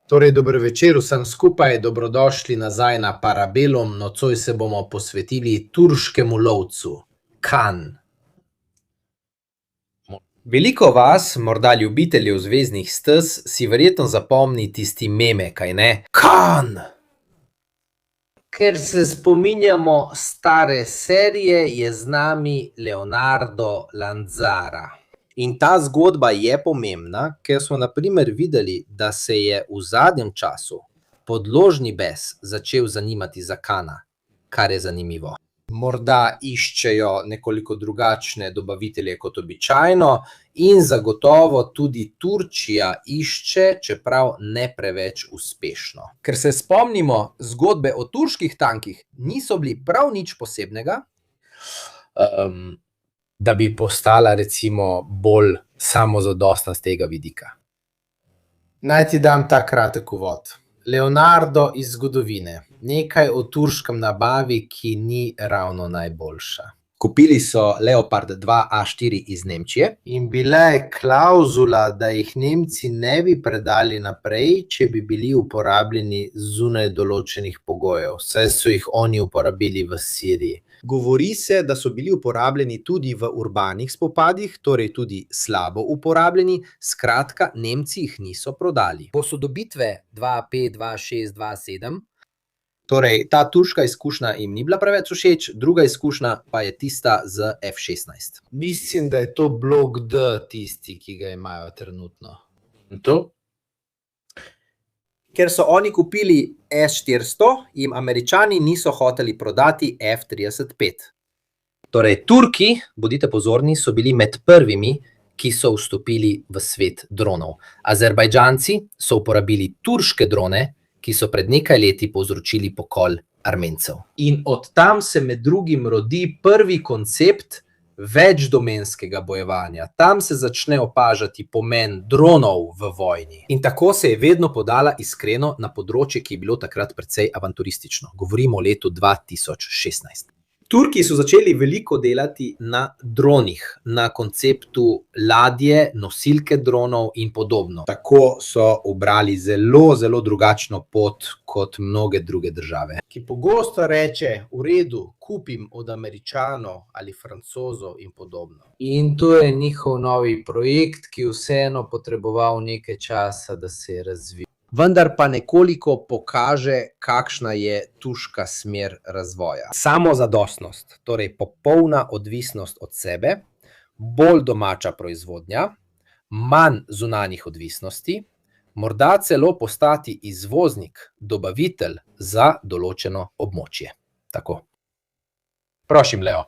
Torej, dober večer vsem skupaj, dobrodošli nazaj na Parabellum. Nocoj se bomo posvetili turškemu lovcu, Khan. Veliko vas, morda ljubiteljev zvezdnih stez, si verjetno zapomni tisti meme, kaj ne? Khan! Ker se spominjamo stare serije, je z nami Leonardo Lanzara. In ta zgodba je pomembna, ker smo na primer videli, da se je v zadnjem času podložni bes začel zanimati za Khana, kar je zanimivo. Morda iščejo nekoliko drugačne dobavitelje kot običajno in zagotovo tudi Turčija išče, čeprav ne preveč uspešno. Ker se spomnimo, zgodbe o turških tankih niso bili prav nič posebnega, da bi postala recimo bolj samozadostna z tega vidika. Naj ti dam ta kratek uvod. Leonardo iz zgodovine. Nekaj o turškem nabavi, ki ni ravno najboljša. Kupili so Leopard 2 A4 iz Nemčije in bila je klavzula, da jih Nemci ne bi predali naprej, če bi bili uporabljeni zunaj določenih pogojev, saj so jih oni uporabili v Siriji. Govori se, da so bili uporabljeni tudi v urbanih spopadih, torej tudi slabo uporabljeni, skratka, Nemci jih niso prodali. Posodobitve 2A5, 2A6, 2A7, torej ta turška izkušnja jim ni bila preveč všeč, druga izkušnja pa je tista z F16. Mislim, da je to blok D tisti, ki ga imajo trenutno. In to? Ker so oni kupili S400, jim Američani niso hoteli prodati F35. Torej, Turki, bodite pozorni, so bili med prvimi, ki so vstopili v svet dronov. Azerbajdžanci so uporabili turške drone, ki so pred nekaj leti povzročili pokol Armencev. In od tam se med drugim rodi prvi koncept večdomenskega bojevanja. Tam se začne opažati pomen dronov v vojni. In tako se je vedno podala iskreno na področje, ki je bilo takrat precej avanturistično. Govorimo o letu 2016. Turki so začeli veliko delati na dronih, na konceptu ladje, nosilke dronov in podobno. Tako so ubrali zelo drugačno pot kot mnoge druge države. Ki pogosto reče, v redu, kupim od Američanov ali Francozov in podobno. In to je njihov novi projekt, ki vseeno potreboval nekaj časa, da se je razvil. Vendar pa nekoliko pokaže, kakšna je turška smer razvoja. Samozadostnost, torej popolna odvisnost od sebe, bolj domača proizvodnja, manj zunanjih odvisnosti, morda celo postati izvoznik, dobavitelj za določeno območje. Tako. Prosim, Leo.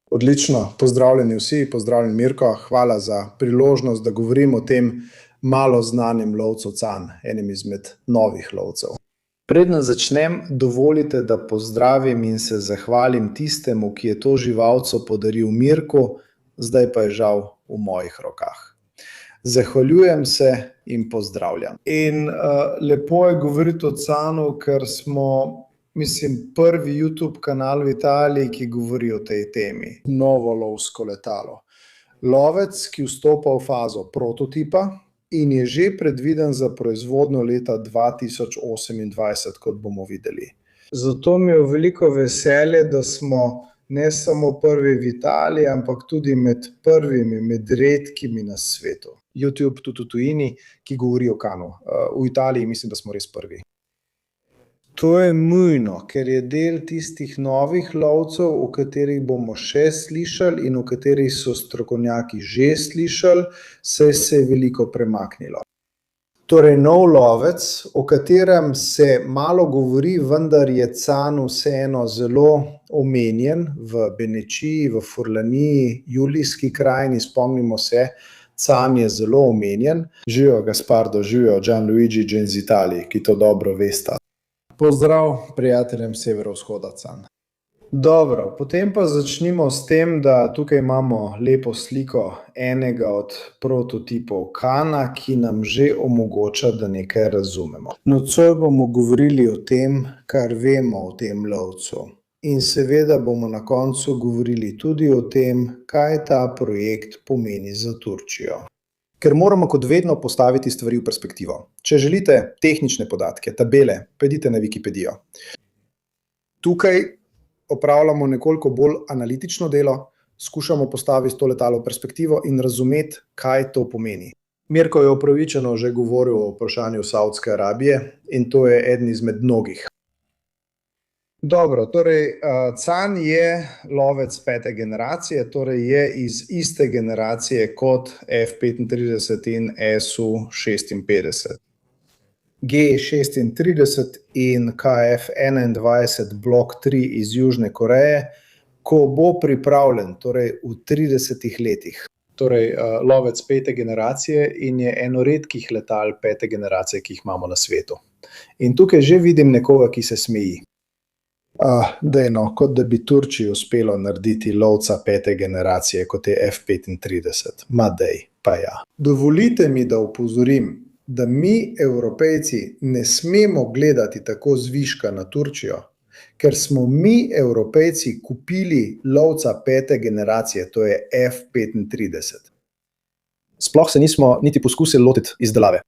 Odlično, pozdravljeni vsi, pozdravljen Mirko, hvala za priložnost, da govorim o tem malo znanim lovcu Khan, enim izmed novih lovcev. Predno začnem, dovolite, da pozdravim in se zahvalim tistemu, ki je to živalco podaril Mirku, zdaj pa je žal v mojih rokah. Zahvaljujem se in pozdravljam. In lepo je govoriti o Khanu, ker smo, mislim, prvi YouTube kanal v Italiji, ki govori o tej temi. Novo lovsko letalo. Lovec, ki vstopa v fazo prototipa, in je že predviden za proizvodnjo leta 2028, kot bomo videli. Zato mi je veliko veselje, da smo ne samo prvi v Italiji, ampak tudi med prvimi, med redkimi na svetu. YouTube tudi v tujini, ki govori o Khanu. V Italiji mislim, da smo res prvi. To je nujno, ker je del tistih novih lovcev, o katerih bomo še slišali in o katerih so strokovnjaki že slišali, saj se je veliko premaknilo. Torej, nov lovec, o katerem se malo govori, vendar je Khan vseeno zelo omenjen v Benečiji, v Furlaniji, Julijski krajini, spomnimo se, Khan je zelo omenjen. Živijo Gaspardo, živijo Gianluigi Genzitali, ki to dobro vesta. Pozdrav prijateljem severovzhoda Khan. Dobro, potem pa začnimo s tem, da tukaj imamo lepo sliko enega od prototipov Khana, ki nam že omogoča, da nekaj razumemo. Nocoj bomo govorili o tem, kar vemo o tem lovcu. In seveda bomo na koncu govorili tudi o tem, kaj ta projekt pomeni za Turčijo. ker moramo kot vedno postaviti stvari v perspektivo. Če želite tehnične podatke, tabele, pojdite na Wikipedijo. Tukaj opravljamo nekoliko bolj analitično delo, skušamo postaviti to letalo v perspektivo in razumeti, kaj to pomeni. Mirko je upravičeno že govoril o vprašanju Saudske Arabije in to je eden izmed mnogih. Dobro, torej CAN je lovec 5. generacije, torej je iz iste generacije kot F-35 in Su-56. G-36 in KF-21 Block 3 iz Južne Koreje, ko bo pripravljen, torej v 30 letih. Torej lovec 5. generacije in je eno redkih letal 5. generacije, ki jih imamo na svetu. In tukaj že vidim nekoga, ki se smeji. Dejno, kot da bi Turčiji uspelo narediti lovca 5. generacije, kot je F-35. Ma dej, pa ja. Dovolite mi, da opozorim, da mi, Evropejci, ne smemo gledati tako zviška na Turčijo, ker smo mi, Evropejci, kupili lovca 5. generacije, to je F-35. Sploh se nismo niti poskusili lotiti izdelave.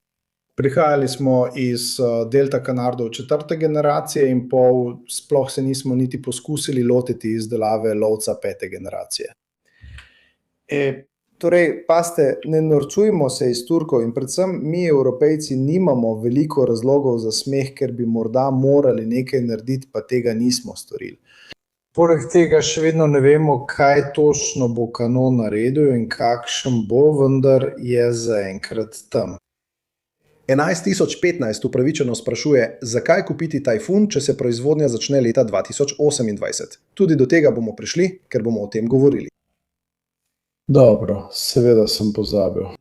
Prihajali smo iz Delta Canardov 4. generacije in sploh se nismo niti poskusili lotiti izdelave lovca 5. generacije. Torej, paste, ne norčujmo se iz Turkov in predvsem mi, Evropejci, nimamo veliko razlogov za smeh, ker bi morda morali nekaj narediti, pa tega nismo storili. Poleg tega še vedno ne vemo, kaj točno bo kanon naredil in kakšen bo, vendar je zaenkrat tam. 11015 upravičeno sprašuje, zakaj kupiti Tajfun, če se proizvodnja začne leta 2028. Tudi do tega bomo prišli, ker bomo o tem govorili. Dobro, seveda sem pozabil.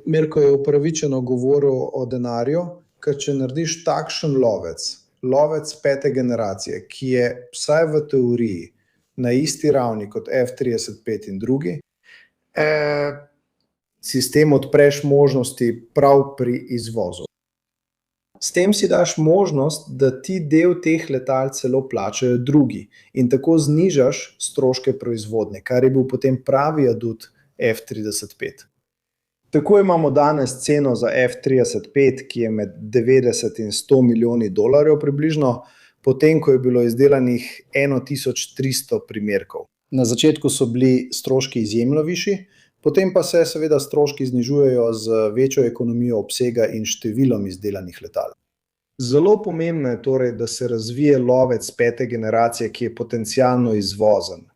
Mirko je upravičeno govoril o denarju, ker če narediš takšen lovec 5. generacije, ki je vsaj v teoriji na isti ravni kot F-35 in drugi, sistem odpreš možnosti prav pri izvozu. S tem si daš možnost, da ti del teh letal celo plačajo drugi in tako znižaš stroške proizvodnje, kar je bil potem pravi adut F-35. Tako imamo danes ceno za F-35, ki je med 90 in 100 milijoni dolarjev približno, potem ko je bilo izdelanih 1300 primerkov. Na začetku so bili stroški izjemno višji, potem pa se seveda stroški znižujejo z večjo ekonomijo obsega in številom izdelanih letal. Zelo pomembno je torej, da se razvije lovec 5. generacije, ki je potencialno izvozen.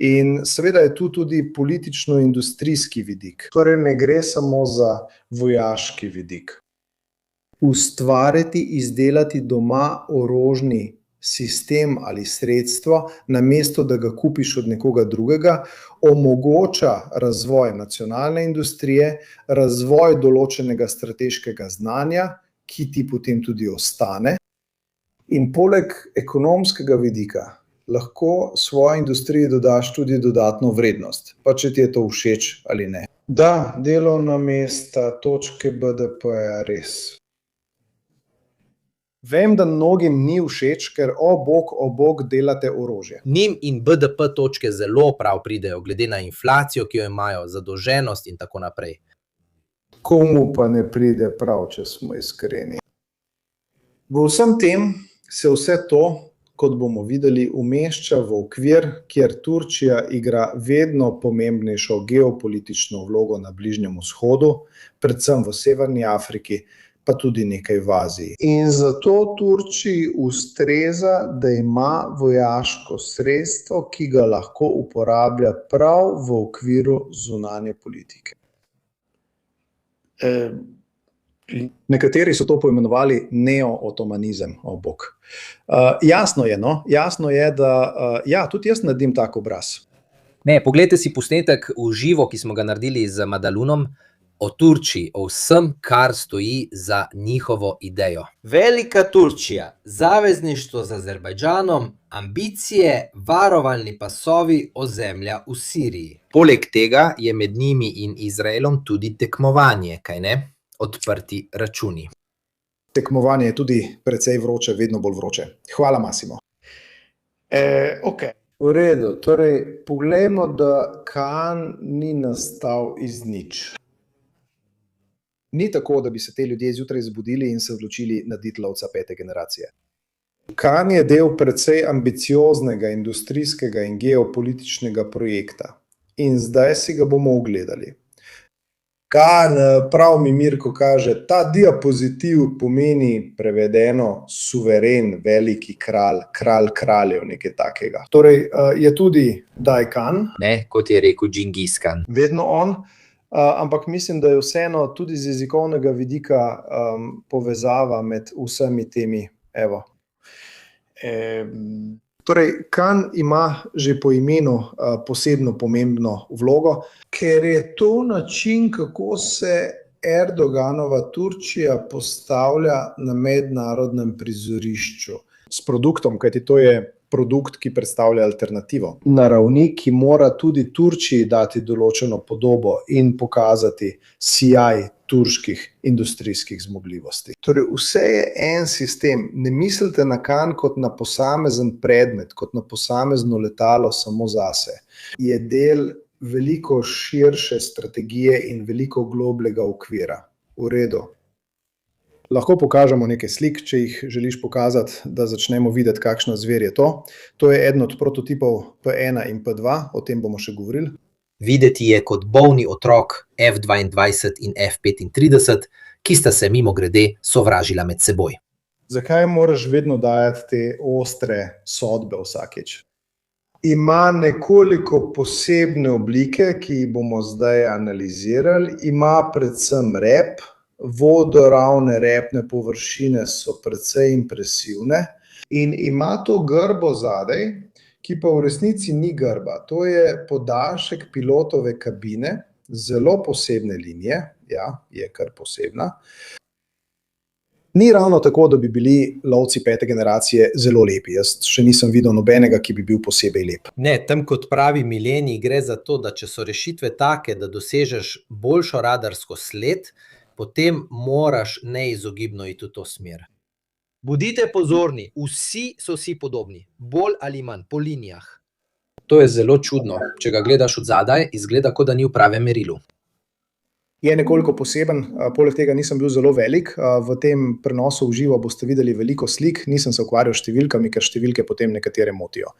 In seveda je tu tudi politično-industrijski vidik. Torej ne gre samo za vojaški vidik. Ustvariti, izdelati doma orožni sistem ali sredstvo, namesto da ga kupiš od nekoga drugega, omogoča razvoj nacionalne industrije, razvoj določenega strateškega znanja, ki ti potem tudi ostane. In poleg ekonomskega vidika lahko svoji industriji dodaš tudi dodatno vrednost, pa če ti je to všeč ali ne. Da, delovna mesta, točke BDP-ja res. Vem, da mnogim ni všeč, ker o bog delate orožje. Njim in BDP točke zelo prav pridejo, glede na inflacijo, ki jo imajo, zadolženost in tako naprej. Komu pa ne pride prav, če smo iskreni. V vsem tem se vse to, kot bomo videli, umešča v okvir, kjer Turčija igra vedno pomembnejšo geopolitično vlogo na Bližnjem vzhodu, predvsem v Severni Afriki, pa tudi nekaj v Aziji. In zato Turčiji ustreza, da ima vojaško sredstvo, ki ga lahko uporablja prav v okviru zunanje politike. Nekateri so to poimenovali neo-otomanizem, o bog. Jasno je, da tudi jaz naredim tak obraz. Ne, poglejte si posnetek v živo, ki smo ga naredili z Madalunom, o Turčiji, o vsem, kar stoji za njihovo idejo. Velika Turčija, zavezništvo z Azerbajdžanom, ambicije, varovalni pasovi, ozemlja v Siriji. Poleg tega je med njimi in Izraelom tudi tekmovanje, kaj ne? Odprti računi. Tekmovanje je tudi precej vroče, vedno bolj vroče. Hvala, Massimo. V redu, torej poglejmo, da Kan ni nastal iz nič. Ni tako, da bi se te ljudje zjutraj zbudili in se odločili narediti lovca 5. generacije. Kan je del precej ambicioznega industrijskega in geopolitičnega projekta in zdaj si ga bomo ogledali. Kan, prav mi Mirko kaže, ta diapozitiv pomeni prevedeno suveren, veliki kralj, kralj kraljev, nekaj takega. Torej je tudi Dai Kan, Ne, kot je rekel Džingis Kan. vedno on, ampak mislim, da je vseeno tudi z jezikovnega vidika povezava med vsemi temi, evo. Torej, Kan ima že po imenu posebno pomembno vlogo, ker je to način, kako se Erdoganova Turčija postavlja na mednarodnem prizorišču s produktom, kajti to je produkt, ki predstavlja alternativo. Na ravni, ki mora tudi Turčiji dati določeno podobo in pokazati sijaj turških industrijskih zmogljivosti. Torej, vse je en sistem. Ne mislite na Kan kot na posamezen predmet, kot na posamezno letalo samo zase. Je del veliko širše strategije in veliko globljega okvira. V redu. Lahko pokažemo nekaj slik, če jih želiš pokazati, da začnemo videti, kakšna zver je to. To je eden od prototipov P1 in P2, o tem bomo še govorili. Videti je kot bolni otrok F-22 in F-35, ki sta se mimogrede sovražila med seboj. Zakaj moraš vedno dajati te ostre sodbe vsakič? Ima nekoliko posebne oblike, ki jih bomo zdaj analizirali. Ima predvsem rep, vodoravne repne površine so precej impresivne in ima to grbo zadaj, ki pa v resnici ni grba. To je podaljšek pilotove kabine, zelo posebne linije, ja, je kar posebna. Ni ravno tako, da bi bili lovci 5. generacije zelo lepi. Jaz še nisem videl nobenega, ki bi bil posebej lep. Ne, tam kot pravi Milenij, gre za to, da če so rešitve take, da dosežeš boljšo radarsko sled, potem moraš neizogibno iti v to smer. Bodite pozorni, vsi so si podobni, bolj ali manj, po linijah. To je zelo čudno. Če ga gledaš od zadaj, izgleda, kot da ni v pravem merilu. Je nekoliko poseben, poleg tega nisem bil zelo velik. V tem prenosu v živo boste videli veliko slik, nisem se ukvarjal s številkami, ker številke potem nekatere motijo.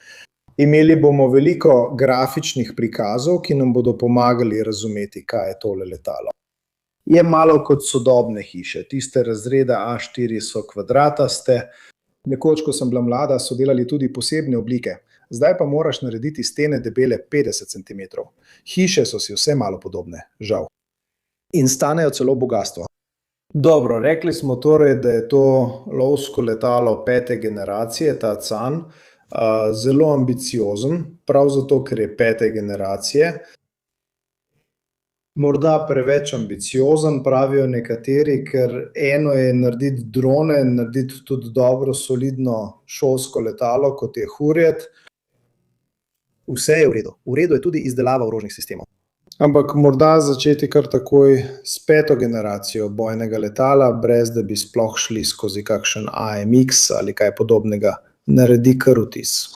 Imeli bomo veliko grafičnih prikazov, ki nam bodo pomagali razumeti, kaj je tole letalo. Je malo kot sodobne hiše, tiste razreda A4 so kvadrataste. Nekoč, ko sem bila mlada, so delali tudi posebne oblike. Zdaj pa moraš narediti stene debele 50 cm. Hiše so si vse malo podobne, žal. In stanejo celo bogastvo. Dobro, rekli smo torej, da je to lovsko letalo 5. generacije, ta Can, zelo ambiciozen, prav zato, ker je 5. generacije. Morda preveč ambiciozen, pravijo nekateri, ker eno je narediti drone, narediti tudi dobro, solidno šolsko letalo, kot je Hurjet. Vse je v redu. V redu je tudi izdelava orožnih sistemov. Ampak morda začeti kar takoj s 5. generacijo bojnega letala, brez da bi sploh šli skozi kakšen AMX ali kaj podobnega, naredi kar vtis.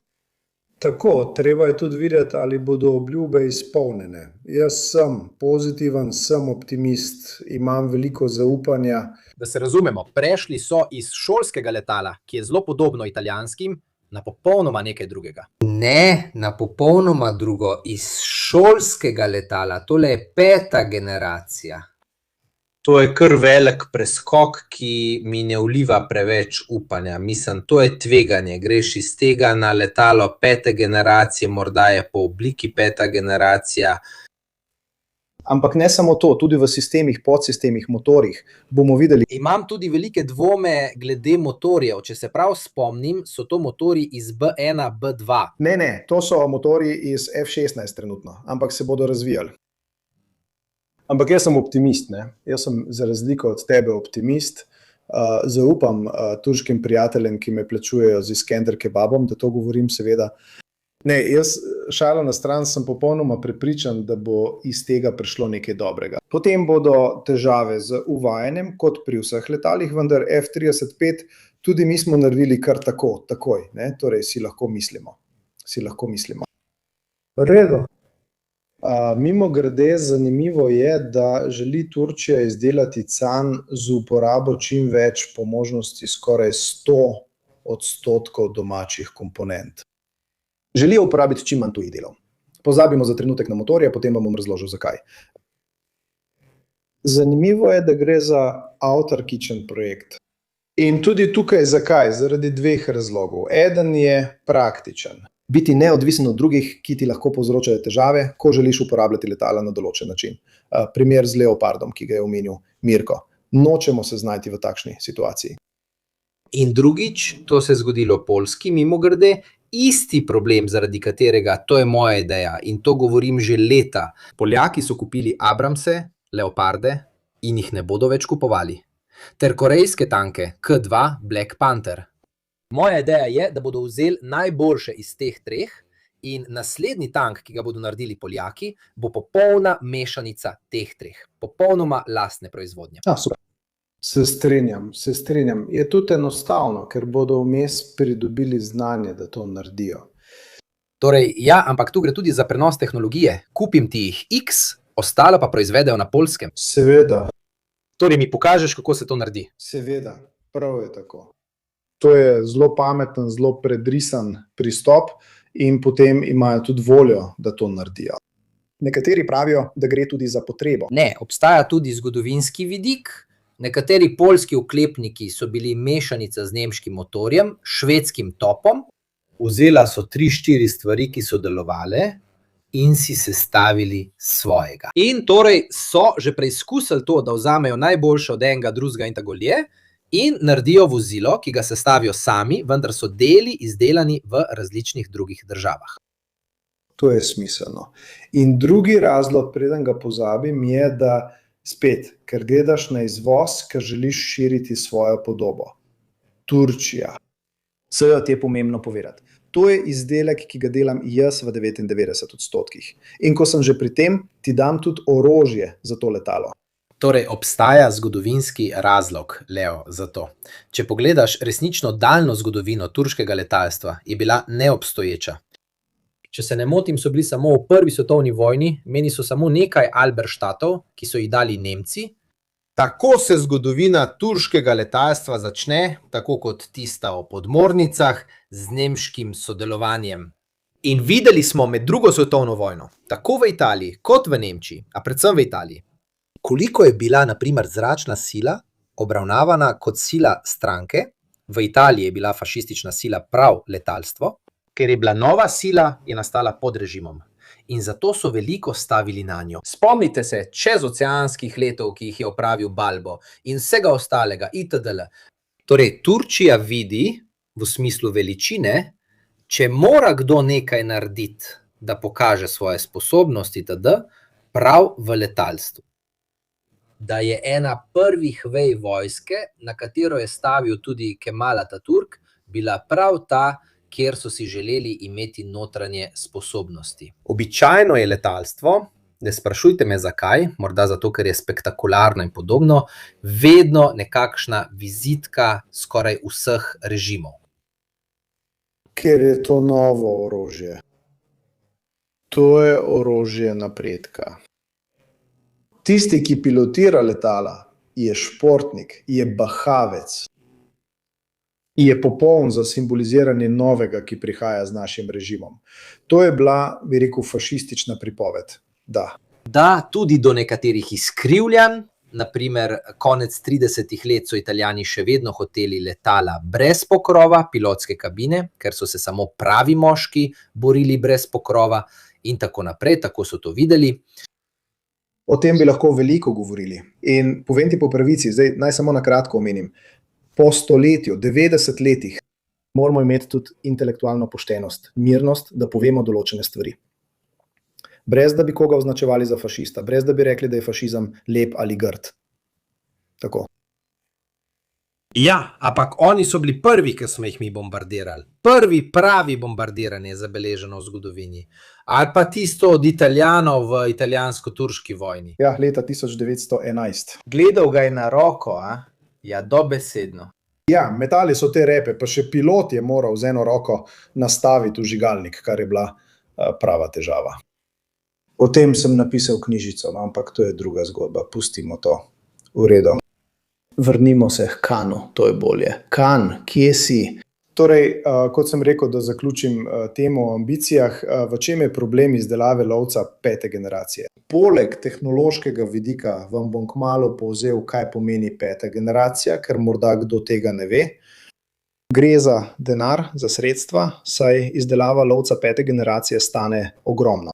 Tako, treba je tudi videti, ali bodo obljube izpolnjene. Jaz sem pozitiven, sem optimist, imam veliko zaupanja. Da se razumemo, prešli so iz šolskega letala, ki je zelo podobno italijanskim, na popolnoma nekaj drugega. Ne, na popolnoma drugo, iz šolskega letala, tole je 5. generacija. To je kar velik preskok, ki mi ne vliva preveč upanja. Mislim, to je tveganje. Greš iz tega na letalo 5. generacije, morda je po obliki 5. generacija. Ampak ne samo to, tudi v sistemih, podsistemih, motorjih bomo videli. Imam tudi velike dvome glede motorjev. Če se prav spomnim, so to motorji iz B1, B2. Ne, to so motorji iz F16 trenutno, ampak se bodo razvijali. Ampak jaz sem optimist, ne? Jaz sem za razliko od tebe optimist. Zaupam turškim prijateljem, ki me plačujejo z Iskender kebabom, da to govorim seveda. Ne, jaz šalo na stran sem popolnoma prepričan, da bo iz tega prišlo nekaj dobrega. Potem bodo težave z uvajanjem, kot pri vseh letalih, vendar F-35 tudi mi smo naredili kar takoj, ne? Torej si lahko mislimo. si lahko mislimo. V redu. Mimogrede, zanimivo je, da želi Turčija izdelati can z uporabo čim več, po možnosti skoraj 100% domačih komponent. Želijo uporabiti čim manj tujih delov. Pozabimo za trenutek na motorje, potem vam bom razložil, zakaj. Zanimivo je, da gre za autarkičen projekt. In tudi tukaj zakaj? Zaradi dveh razlogov. Eden je praktičen. Biti neodvisen od drugih, ki ti lahko povzročajo težave, ko želiš uporabljati letala na določen način. Primer z Leopardom, ki ga je omenil Mirko. Nočemo se znajti v takšni situaciji. In drugič, to se je zgodilo Poljski, mimogrede, isti problem, zaradi katerega, to je moja ideja in to govorim že leta. Poljaki so kupili Abramse, Leoparde in jih ne bodo več kupovali. Ter korejske tanke K2 Black Panther. Moja ideja je, da bodo vzeli najboljše iz teh treh in naslednji tank, ki ga bodo naredili Poljaki, bo popolna mešanica teh treh. Popolnoma lastne proizvodnje. Super. Se strinjam. Je tudi enostavno, ker bodo vmes pridobili znanje, da to naredijo. Torej, ja, ampak tu gre tudi za prenos tehnologije. Kupim ti jih X, ostalo pa proizvedejo na Poljskem. Seveda. Torej, mi pokažeš, kako se to naredi. Seveda, prav je tako. To je zelo pameten, zelo predrisan pristop in potem imajo tudi voljo, da to naredijo. Nekateri pravijo, da gre tudi za potrebo. Ne, obstaja tudi zgodovinski vidik. Nekateri poljski oklepniki so bili mešanica z nemškim motorjem, švedskim topom. Vzela so 3-4 stvari, ki so delovale in si sestavili svojega. In torej so že preizkusili to, da vzamejo najboljše od enega, drugega in tako dalje in naredijo vozilo, ki ga sestavijo sami, vendar so deli izdelani v različnih drugih državah. To je smiselno. In drugi razlog, preden ga pozabim, je, da spet, ker gledaš na izvoz, ker želiš širiti svojo podobo. Turčija. Seveda ti je pomembno povedati. To je izdelek, ki ga delam jaz v 99%. In ko sem že pri tem, ti dam tudi orožje za to letalo. Torej, obstaja zgodovinski razlog, Leo, za to. Če pogledaš resnično daljno zgodovino turškega letalstva, je bila neobstoječa. Če se ne motim, so bili samo v prvi svetovni vojni, meni so samo nekaj Alberštatov, ki so jih dali Nemci. Tako se zgodovina turškega letalstva začne, tako kot tista o podmornicah, z nemškim sodelovanjem. In videli smo med drugo svetovno vojno, tako v Italiji kot v Nemčiji, a predvsem v Italiji, koliko je bila na primer zračna sila obravnavana kot sila stranke. V Italiji je bila fašistična sila prav letalstvo, ker je bila nova sila, je nastala pod režimom. In zato so veliko stavili na njo. Spomnite se čezoceanskih letov, ki jih je opravil Balbo in vsega ostalega itd. Torej, Turčija vidi v smislu veličine, če mora kdo nekaj narediti, da pokaže svoje sposobnosti itd., prav v letalstvu. Da je ena prvih vej vojske, na katero je stavil tudi Kemal Atatürk, bila prav ta, kjer so si želeli imeti notranje sposobnosti. Običajno je letalstvo, ne sprašujte me zakaj, morda zato, ker je spektakularno in podobno, vedno nekakšna vizitka skoraj vseh režimov. Ker je to novo orožje. To je orožje napredka. Tisti, ki pilotira letala, je športnik, je bahavec. Je popoln za simboliziranje novega, ki prihaja z našim režimom. To je bila, bi rekel, fašistična pripoved. Da. Da, tudi do nekaterih izkrivljanj, na primer konec 30-ih let so Italijani še vedno hoteli letala brez pokrova, pilotske kabine, ker so se samo pravi moški borili brez pokrova in tako naprej, tako so to videli. O tem bi lahko veliko govorili. In povem ti po pravici, zdaj naj samo na kratko omenim. Po stoletju, 90 letih, moramo imeti tudi intelektualno poštenost, mirnost, da povemo določene stvari. Brez da bi koga označevali za fašista, brez da bi rekli, da je fašizem lep ali grd. Tako. Ja, ampak oni so bili prvi, ki smo jih mi bombardirali. Prvi pravi bombardiranje je zabeleženo v zgodovini. Ali pa tisto od Italijanov v italijansko-turški vojni. Ja, leta 1911. Gledal ga je na roko, a? Ja, dobesedno. Ja, metali so te repe, pa še pilot je moral z eno roko nastaviti vžigalnik, kar je bila prava težava. O tem sem napisal knjižico, no, ampak to je druga zgodba, pustimo to. V redu. Vrnimo se k Kanu, to je bolje. Kan, kje si? Torej, kot sem rekel, da zaključim temo o ambicijah, v čem je problem izdelave lovca 5. generacije? Poleg tehnološkega vidika vam bom kmalu povzel, kaj pomeni 5. generacija, ker morda kdo tega ne ve. Gre za denar, za sredstva, saj izdelava lovca 5. generacije stane ogromno.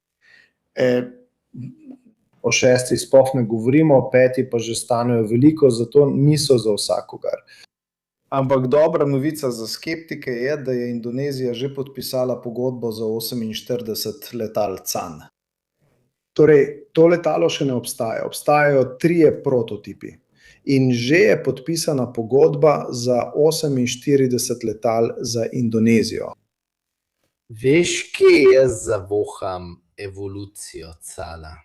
O 6. sploh ne govorimo, o 5. pa že stanejo veliko, zato niso za vsakogar. Ampak dobra novica za skeptike je, da je Indonezija že podpisala pogodbo za 48 letal CAN. Torej, to letalo še ne obstaja. Obstajajo 3 prototipi. In že je podpisana pogodba za 48 letal za Indonezijo. Veš, kje jaz zavoham evolucijo cala?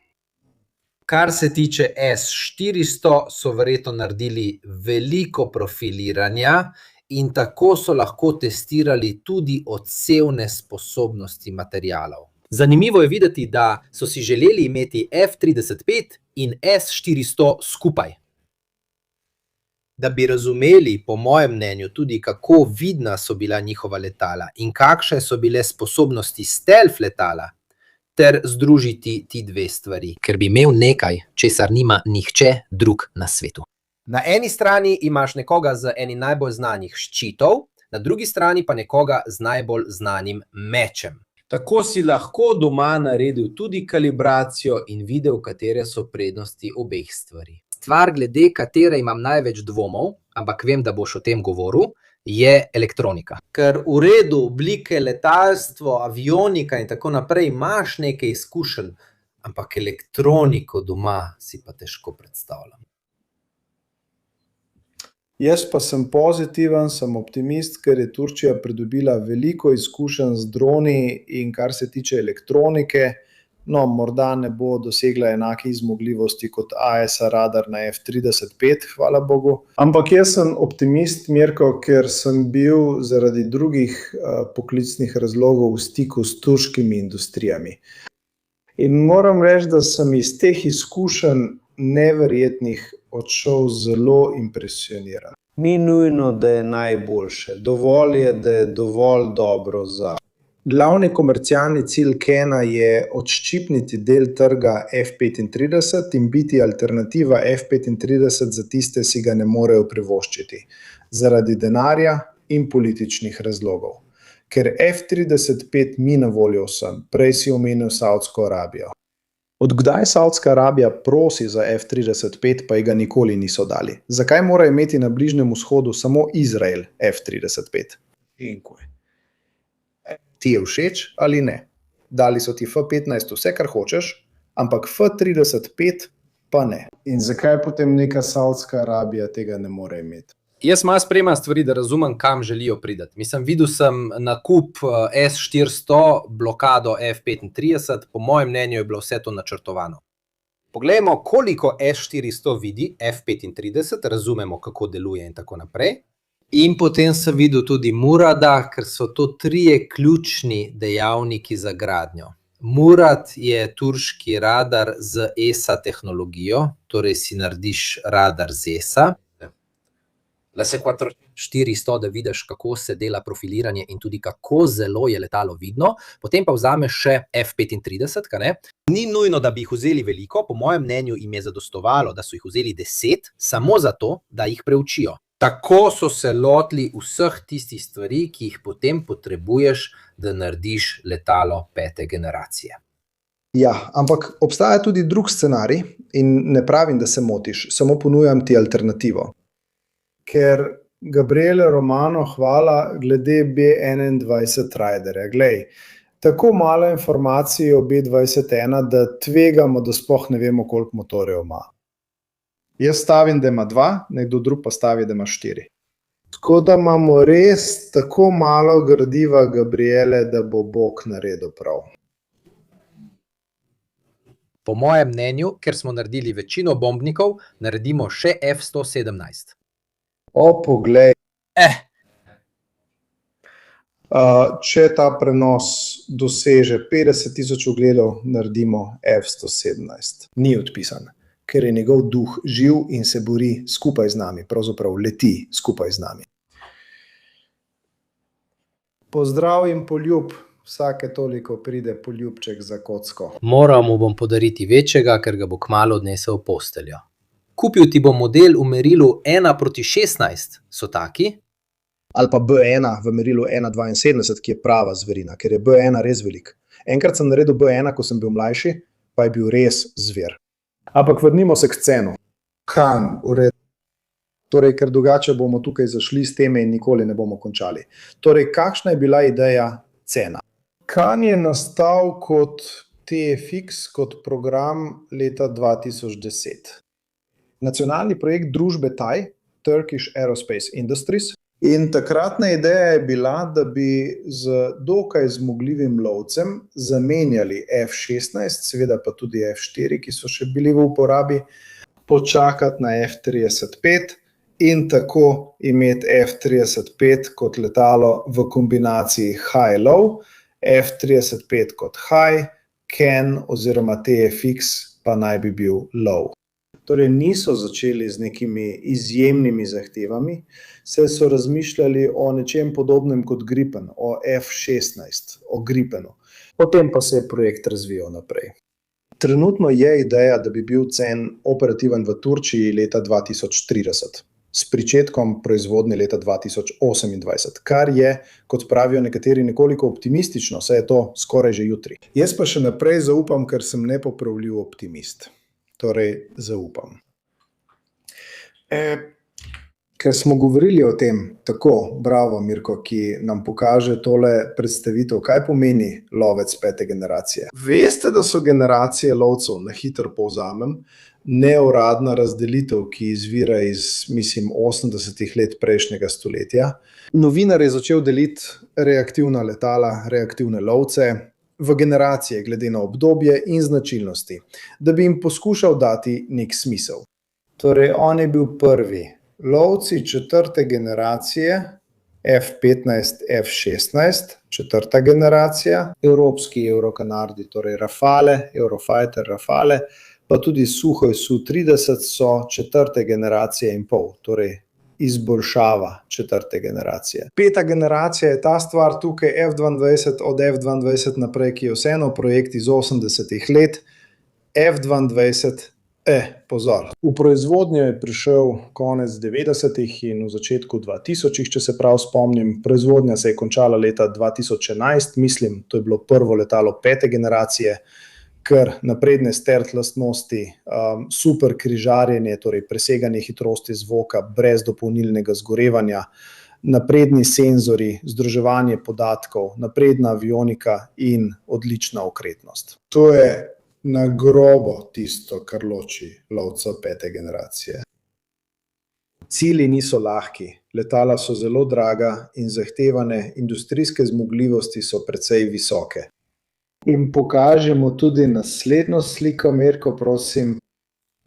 Kar se tiče S400, so verjetno naredili veliko profiliranja in tako so lahko testirali tudi odsevne sposobnosti materialov. Zanimivo je videti, da so si želeli imeti F35 in S400 skupaj. Da bi razumeli, po mojem mnenju, tudi kako vidna so bila njihova letala in kakšne so bile sposobnosti stealth letala, ter združiti ti dve stvari, ker bi imel nekaj, česar nima nihče drug na svetu. Na eni strani imaš nekoga z enim najbolj znanih ščitov, na drugi strani pa nekoga z najbolj znanim mečem. Tako si lahko doma naredil tudi kalibracijo in videl, katere so prednosti obeh stvari. Stvar, glede katere imam največ dvomov, ampak vem, da boš o tem govoril, je elektronika. Ker v redu oblike, letalstvo, avionika in tako naprej imaš nekaj izkušenj, ampak elektroniko doma si pa težko predstavljam. Jaz pa sem pozitiven, sem optimist, ker je Turčija pridobila veliko izkušenj z droni in kar se tiče elektronike, no, morda ne bo dosegla enake zmogljivosti kot AESA radar na F35, hvala Bogu. Ampak jaz sem optimist, Mirko, ker sem bil zaradi drugih poklicnih razlogov v stiku s turškimi industrijami. In moram reči, da sem iz teh izkušenj neverjetnih odšel zelo impresioniran. Ni nujno, da je najboljše, dovolj je, da je dovolj dobro za. Glavni komercialni cilj Cana je odščipniti del trga F35 in biti alternativa F35 za tiste, ki si ga ne morejo privoščiti, zaradi denarja in političnih razlogov. Ker F35 ni na voljo vsem, prej si omenil Saudsko Arabijo. Od kdaj Saudska Arabija prosi za F35, pa ji ga nikoli niso dali? Zakaj mora imeti na Bližnjem vzhodu samo Izrael F35? Ti je všeč ali ne? Dali so ti F15 vse, kar hočeš, ampak F35 pa ne. In zakaj potem neka Saudska Arabija tega ne more imeti? Jaz malo spremljam stvari, da razumem, kam želijo priti. Videl sem nakup S400, blokado F35, po mojem mnenju je bilo vse to načrtovano. Poglejmo, koliko S400 vidi F35, razumemo, kako deluje in tako naprej. In potem sem videl tudi Murada, ker so to 3 ključni dejavniki za gradnjo. Murad je turški radar z ESA tehnologijo, torej si narediš radar z ESA. La-400, da vidiš, kako se dela profiliranje in tudi kako zelo je letalo vidno. Potem pa vzameš še F35, kaj ne? Ni nujno, da bi jih vzeli veliko, po mojem mnenju jim je zadostovalo, da so jih vzeli 10, samo zato, da jih preučijo. Tako so se lotili vseh tistih stvari, ki jih potem potrebuješ, da narediš letalo 5. generacije. Ja, ampak obstaja tudi drug scenarij in ne pravim, da se motiš, samo ponujam ti alternativo. Ker Gabriele Romano hvala glede B21 Raiderja. Glej, tako malo informacij o B21, da tvegamo, da sploh ne vemo, koliko motorjev ima. Jaz stavim, da ima 2, nekdo drug pa stavi, da ima 4. Tako da imamo res tako malo gradiva, Gabriele, da bo Bog naredil prav. Po mojem mnenju, ker smo naredili večino bombnikov, naredimo še F117. O, poglej, Če ta prenos doseže 50.000 ogledov, naredimo F-117. Ni odpisan, ker je njegov duh živ in se bori skupaj z nami, pravzaprav leti skupaj z nami. Pozdrav in poljub, vsake toliko pride poljubček za kocko. Moral mu bom podariti večjega, ker ga bo kmalu odnesel v posteljo. Kupil ti bom model v merilu 1:16, so taki? Ali pa B1 v merilu 1:72, ki je prava zverina, ker je B1 res velik. Enkrat sem naredil B1, ko sem bil mlajši, pa je bil res zver. Ampak vrnimo se k cenu. Kan, v redu. Torej, ker drugače bomo tukaj zašli s teme in nikoli ne bomo končali. Torej, kakšna je bila ideja cena? Kan je nastal kot TFX, kot program leta 2010. Nacionalni projekt družbe TAI, Turkish Aerospace Industries, in takratna ideja je bila, da bi z dokaj zmogljivim lovcem zamenjali F-16, seveda pa tudi F-4, ki so še bili v uporabi, počakati na F-35 in tako imeti F-35 kot letalo v kombinaciji high-low, F-35 kot high, Ken oziroma TFX pa naj bi bil low. Torej niso začeli z nekimi izjemnimi zahtevami, saj so razmišljali o nečem podobnem kot Gripen, o F-16, o Gripenu. Potem pa se je projekt razvijal naprej. Trenutno je ideja, da bi bil CEN operativen v Turčiji leta 2030, s pričetkom proizvodnje leta 2028, kar je, kot pravijo nekateri, nekoliko optimistično, saj je to skoraj že jutri. Jaz pa še naprej zaupam, ker sem nepopravljiv optimist. Torej, zaupam. Ker smo govorili o tem, tako, bravo Mirko, ki nam pokaže tole predstavitev, kaj pomeni lovec 5. generacije. Veste, da so generacije lovcev, na hitro povzamem, neuradna razdelitev, ki izvira iz, mislim, 80. let prejšnjega stoletja. Novinar je začel deliti reaktivna letala, reaktivne lovce, v generacije glede na obdobje in značilnosti, da bi jim poskušal dati nek smisel. Torej, on je bil prvi. Lovci 4. generacije, F-15, F-16, 4. generacija, evropski Eurokanardi, torej Rafale, Eurofighter Rafale, pa tudi Suhoj Su-30 so 4. generacije in pol, torej izboljšava 4. generacije. 5. generacija je ta stvar tukaj, F-22 od F-22 naprej, ki je vseeno projekt iz 80. let, F-22, pozor. V proizvodnjo je prišel konec 90. in v začetku 2000, če se prav spomnim. Proizvodnja se je končala leta 2011, mislim, to je bilo prvo letalo 5. generacije, ker napredne stert lastnosti, super križarjenje, torej preseganje hitrosti zvoka brez dopolnilnega zgorevanja, napredni senzori, združevanje podatkov, napredna avionika in odlična okretnost. To je na grobo tisto, kar loči lovca 5. generacije. Cilji niso lahki, letala so zelo draga in zahtevane industrijske zmogljivosti so precej visoke. In pokažemo tudi naslednjo sliko, Mirko, prosim.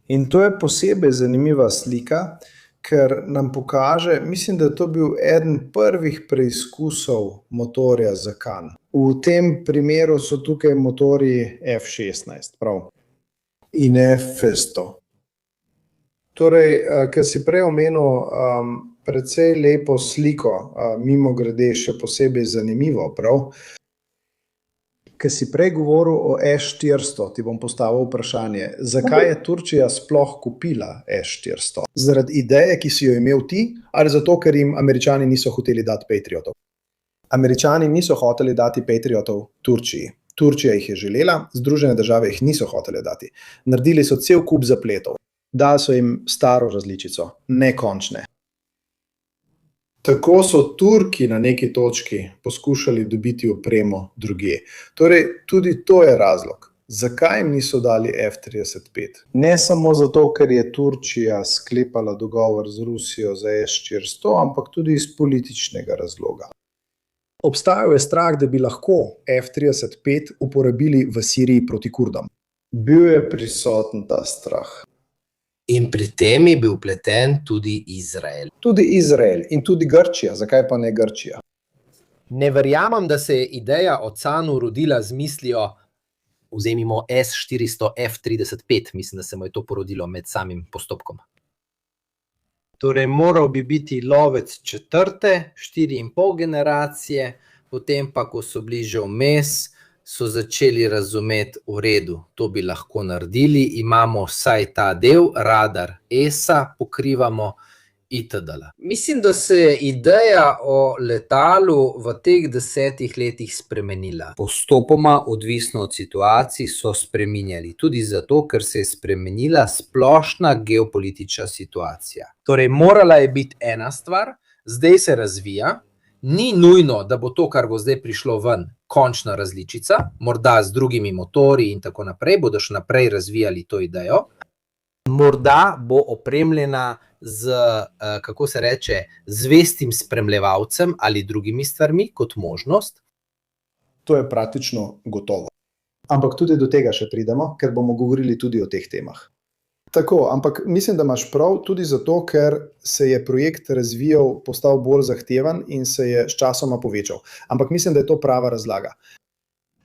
In to je posebej zanimiva slika, ker nam pokaže, mislim, da je to bil eden prvih preizkusov motorja za Kan. V tem primeru so tukaj motorji F-16, prav, in F-100. Torej, ker si prej omenil precej lepo sliko, mimogrede še posebej zanimivo, prav, ker si prej govoril o S-400, ti bom postavil vprašanje, zakaj je Turčija sploh kupila S-400? Zaradi ideje, ki si jo imel ti, ali zato, ker jim Američani niso hoteli dati Patriotov? Američani niso hoteli dati Patriotov Turčiji. Turčija jih je želela, Združene države jih niso hoteli dati. Naredili so cel kup zapletov. Dali so jim staro različico, nekončne. Tako so Turki na neki točki poskušali dobiti opremo drugje. Torej, tudi to je razlog. Zakaj jim niso dali F-35? Ne samo zato, ker je Turčija sklepala dogovor z Rusijo za S-400, ampak tudi iz političnega razloga. Obstajal je strah, da bi lahko F-35 uporabili v Siriji proti Kurdom. Bil je prisoten ta strah. In pri tem je bil vpleten tudi Izrael. Tudi Izrael in tudi Grčija, zakaj pa ne Grčija? Ne verjamem, da se je ideja o Canu rodila z mislijo, vzemimo S400 F35, mislim, da se mu je to porodilo med samim postopkom. Torej, moral bi biti lovec 4., 4,5 generacije, potem pa, ko so bili že vmes, so začeli razumeti, v redu, to bi lahko naredili, imamo vsaj ta del, radar ESA, pokrivamo itd. Mislim, da se je ideja o letalu v teh 10 letih spremenila. Postopoma, odvisno od situacij, so spreminjali. Tudi zato, ker se je spremenila splošna geopolitična situacija. Torej, morala je biti ena stvar, zdaj se razvija. Ni nujno, da bo to, kar bo zdaj prišlo ven, končna različica, morda z drugimi motorji in tako naprej, bodo še naprej razvijali to idejo. Morda bo opremljena z, kako se reče, zvestim spremljevalcem ali drugimi stvarmi kot možnost. To je praktično gotovo. Ampak tudi do tega še pridemo, ker bomo govorili tudi o teh temah. Tako, ampak mislim, da imaš prav tudi zato, ker se je projekt razvijal, postal bolj zahteven in se je s časoma povečal. Ampak mislim, da je to prava razlaga.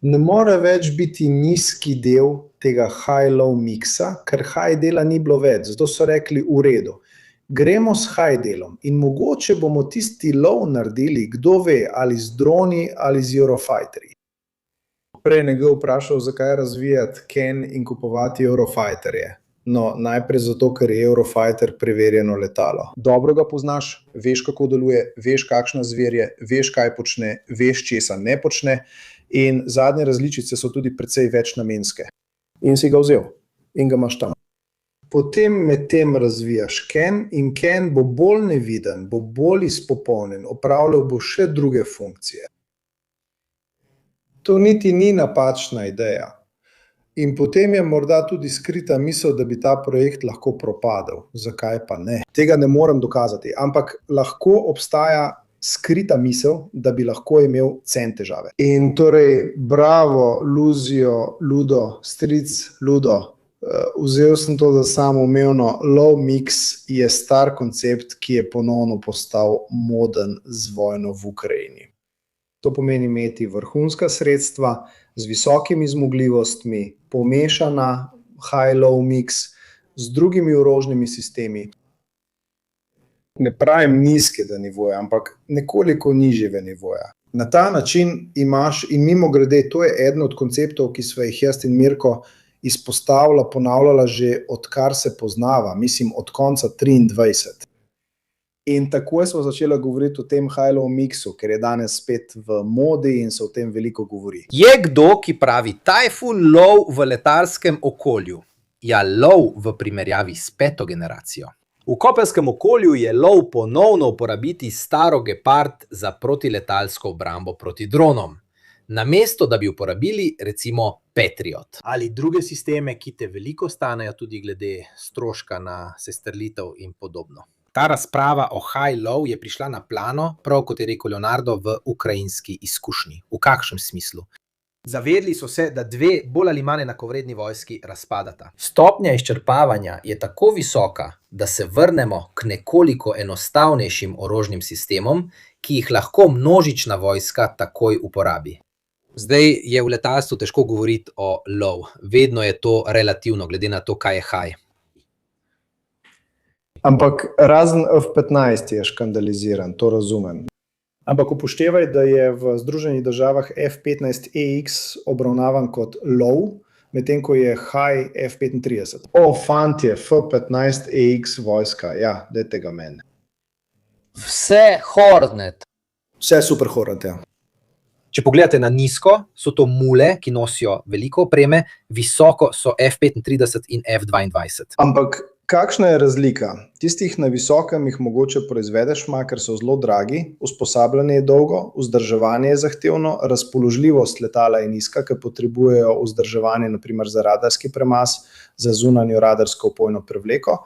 Ne more več biti nizki del tega high-low miksa, ker high dela ni bilo več, zato so rekli v redu. Gremo s high delom in mogoče bomo tisti low naredili, kdo ve, ali z droni ali z Eurofighterji. Prej nekdo vprašal, zakaj razvijati Ken in kupovati Eurofighterje. No, najprej zato, ker je Eurofighter preverjeno letalo. Dobro ga poznaš, veš, kako deluje, veš, kakšna zver je, veš, kaj počne, veš, česa ne počne in zadnje različice so tudi precej večnamenske. In si ga vzel in ga imaš tam. Potem med tem razvijaš Ken in Ken bo bolj neviden, bo bolj izpopolnjen, opravljal bo še druge funkcije. To niti ni napačna ideja. In potem je morda tudi skrita misel, da bi ta projekt lahko propadel. Zakaj pa ne? Tega ne morem dokazati, ampak lahko obstaja skrita misel, da bi lahko imel cen težave. In torej, bravo, Luzio, Ludo, stric, Ludo, vzel sem to za samoumevno, low mix je star koncept, ki je ponovno postal moden z vojno v Ukrajini. To pomeni imeti vrhunska sredstva z visokimi zmogljivostmi, pomešana high-low mix z drugimi orožnimi sistemi. Ne pravim nizkega nivoja, ampak nekoliko nižjega nivoja. Na ta način imaš, in mimogrede, to je eden od konceptov, ki sva jih jaz in Mirko izpostavila, ponavljala že odkar se poznava, mislim od konca 23. In takoj smo začeli govoriti o tem high-low mixu, ker je danes spet v modi in se o tem veliko govori. Je kdo, ki pravi Typhoon low v letalskem okolju? Ja, low v primerjavi s 5. generacijo. V koperskem okolju je low ponovno uporabiti staro Gepard za protiletalsko obrambo proti dronom. Namesto, da bi uporabili recimo Patriot. Ali druge sisteme, ki te veliko stanejo tudi glede stroška na sestrelitev in podobno. Ta razprava o high-low je prišla na plano, prav kot je rekel Leonardo, v ukrajinski izkušnji. V kakšnem smislu? Zavedli so se, da dve bolj ali manj enakovredni vojski razpadata. Stopnja izčrpavanja je tako visoka, da se vrnemo k nekoliko enostavnejšim orožnim sistemom, ki jih lahko množična vojska takoj uporabi. Zdaj je v letalstvu težko govoriti o low. Vedno je to relativno, glede na to, kaj je high. Ampak razen F-15 je škandaliziran, to razumem. Ampak upoštevaj, da je v Združenih državah F-15EX obravnavan kot low, medtem ko je high F-35. O, fantje, F-15EX vojska, ja, dajte ga meni. Vse Hornet. Vse super Hornet, ja. Če pogledate na nizko, so to mule, ki nosijo veliko opreme, visoko so F-35 in F-22. Ampak kakšna je razlika? Tistih na visokem jih mogoče proizvedeš, ker so zelo dragi, usposabljanje je dolgo, vzdrževanje je zahtevno, razpoložljivost letala je nizka, ker potrebujejo vzdrževanje naprimer za radarski premaz, za zunanjo radarsko opojno prevleko.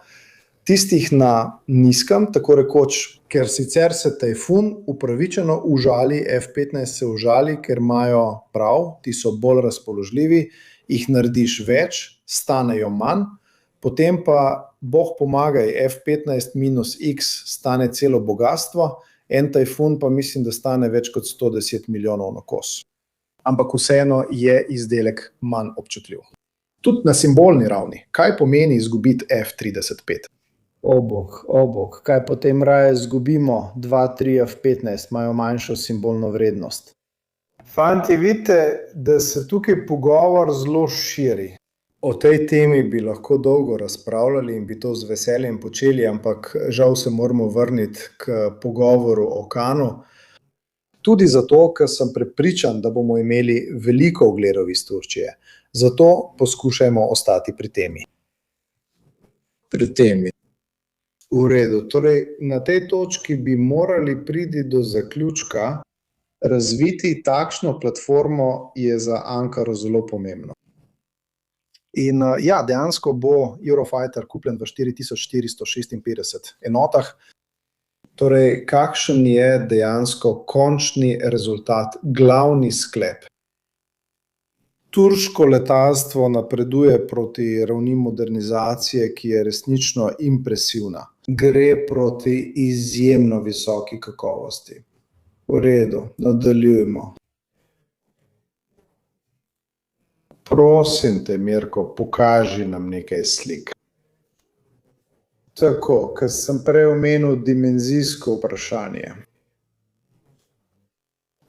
Tistih na nizkem, tako rekoč, ker sicer se Tajfun upravičeno užali, F-15 se užali, ker imajo prav, ti so bolj razpoložljivi, jih narediš več, stanejo manj, Potem pa, bog pomagaj, F15 minus X stane celo bogatstvo, en tajfun pa mislim, da stane več kot 110 milijonov na kos. Ampak vseeno je izdelek manj občutljiv. Tudi na simbolni ravni, kaj pomeni izgubiti F35? Obok, kaj potem raje izgubimo? 2-3 F15 imajo manjšo simbolno vrednost. Fanti, vidite, da se tukaj pogovor zelo širi. O tej temi bi lahko dolgo razpravljali in bi to z veseljem počeli, ampak žal se moramo vrniti k pogovoru o Kanu. Tudi zato, ker sem prepričan, da bomo imeli veliko ogledov iz Turčije. Zato poskušajmo ostati pri temi. Pri temi. V redu. Torej, na tej točki bi morali priti do zaključka. Razviti takšno platformo je za Ankaro zelo pomembno. In ja, dejansko bo Eurofighter kupljen v 4456 enotah. Torej, kakšen je dejansko končni rezultat, glavni sklep? Turško letalstvo napreduje proti ravni modernizacije, ki je resnično impresivna. Gre proti izjemno visoki kakovosti. V redu, nadaljujemo. Prosim te, Mirko, pokaži nam nekaj slik. Tako, ker sem prej omenil dimenzijsko vprašanje.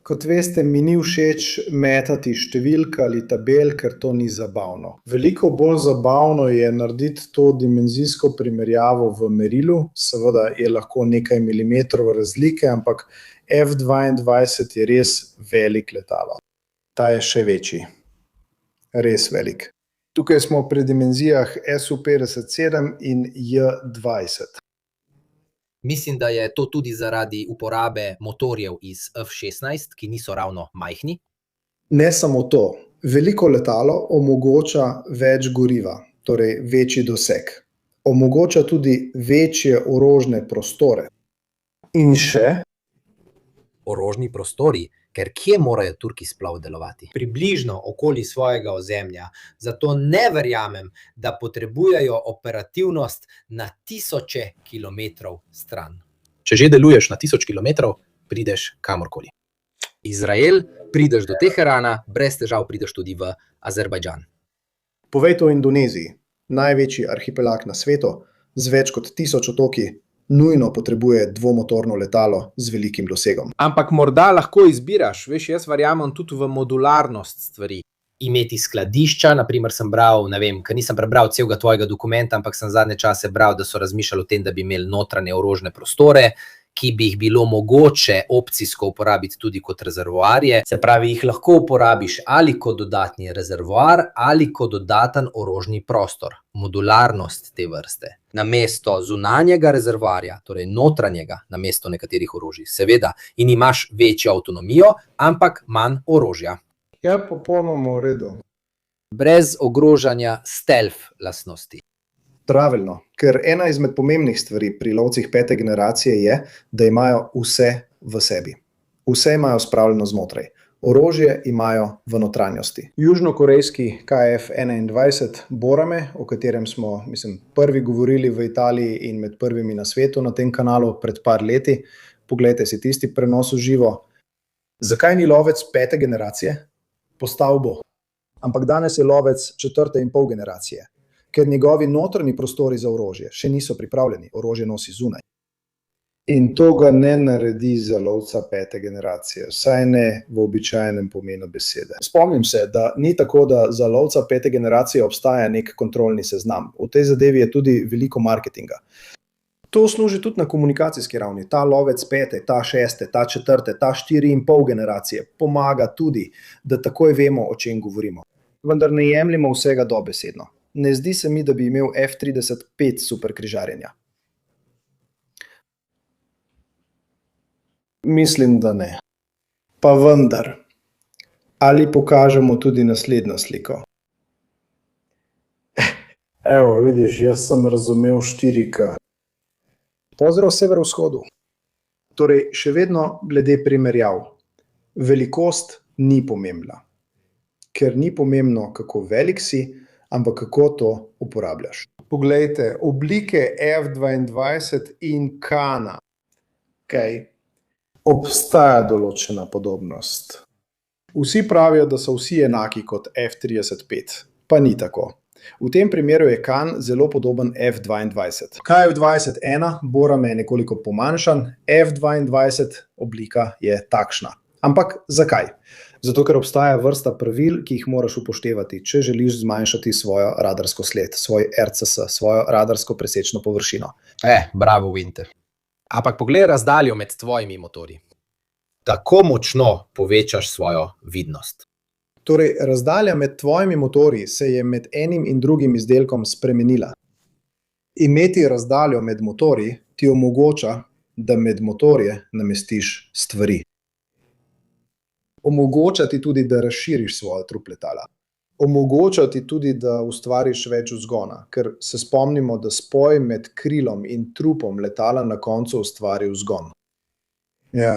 Kot veste, mi ni všeč metati številk ali tabel, ker to ni zabavno. Veliko bolj zabavno je narediti to dimenzijsko primerjavo v merilu, seveda je lahko nekaj milimetrov razlike, ampak F22 je res velik letalo. Ta je še večji. Res velik. Tukaj smo pri dimenzijah Su-57 in J-20. Mislim, da je to tudi zaradi uporabe motorjev iz F-16, ki niso ravno majhni. Ne samo to. Veliko letalo omogoča več goriva, torej večji doseg. Omogoča tudi večje orožne prostore. In še? Orožni prostori, ker kje morajo Turki sploh delovati? Približno okoli svojega ozemlja. Zato ne verjamem, da potrebujejo operativnost na tisoče kilometrov stran. Če že deluješ na 1000 kilometrov, prideš kamorkoli. Izrael, prideš do Teherana, brez težav prideš tudi v Azerbajdžan. Povejte o Indoneziji, največji arhipelag na svetu, z več kot 1000 otoki, nujno potrebuje dvomotorno letalo z velikim dosegom. Ampak morda lahko izbiraš, veš, jaz verjamem tudi v modularnost stvari. Imeti skladišča, naprimer sem bral, ne vem, ker nisem prebral celega tvojega dokumenta, ampak sem zadnje čase bral, da so razmišljali o tem, da bi imeli notranje orožne prostore, ki bi jih bilo mogoče opcijsko uporabiti tudi kot rezervoarje. Se pravi, jih lahko uporabiš ali kot dodatni rezervoar ali kot dodaten orožni prostor. Modularnost te vrste. Namesto zunanjega rezervoarja, torej notranjega, namesto nekaterih orožij, seveda, in imaš večjo avtonomijo, ampak manj orožja. Ja, popolnoma v redu. Brez ogrožanja stealth lastnosti. Pravilno, ker ena izmed pomembnih stvari pri lovcih 5. generacije je, da imajo vse v sebi. Vse imajo spravljeno znotraj. Orožje imajo v notranjosti. Južnokorejski KF-21 Borame, o katerem smo, prvi govorili v Italiji in med prvimi na svetu na tem kanalu pred par leti. Poglejte si tisti prenos v živo. Zakaj ni lovec 5. generacije? Postal bo. Ampak danes je lovec 4,5 generacije. Ker njegovi notranji prostori za orožje še niso pripravljeni, orožje nosi zunaj. In to ga ne naredi za lovca 5. generacije, vsaj ne v običajnem pomenu besede. Spomnim se, da ni tako, da za lovca 5. generacije obstaja nek kontrolni seznam. V tej zadevi je tudi veliko marketinga. To služi tudi na komunikacijski ravni. Ta lovec 5., ta 6., ta 4., ta 4,5 generacije pomaga tudi, da takoj vemo, o čem govorimo. Vendar ne jemljimo vsega dobesedno. Ne zdi se mi, da bi imel F-35 super križarjenja. Mislim, da ne. Pa vendar. Ali pokažemo tudi naslednjo sliko? Evo, vidiš, jaz sem razumel 4K. Pozdrav severovzhodu. Torej, še vedno glede primerjav. Velikost ni pomembna. Ker ni pomembno, kako velik si, ampak kako to uporabljaš. Poglejte, oblike F22 in Kana. Okay. Obstaja določena podobnost. Vsi pravijo, da so vsi enaki kot F35, pa ni tako. V tem primeru je Kan zelo podoben F22. F21 boram je nekoliko pomanjšan, F22 oblika je takšna. Ampak zakaj? Zato, ker obstaja vrsta pravil, ki jih moraš upoštevati, če želiš zmanjšati svojo radarsko sled, svoj RCS, svojo radarsko presečno površino. Bravo, Winter. Ampak poglej razdaljo med tvojimi motorji. Tako močno povečaš svojo vidnost. Torej, razdalja med tvojimi motorji se je med enim in drugim izdelkom spremenila. Imeti razdaljo med motorji ti omogoča, da med motorje namestiš stvari. Omogoča ti tudi, da razširiš svojo trup letala. Omogoča ti tudi, da ustvariš več vzgona, ker se spomnimo, da spoj med krilom in trupom letala na koncu ustvari vzgon. Ja,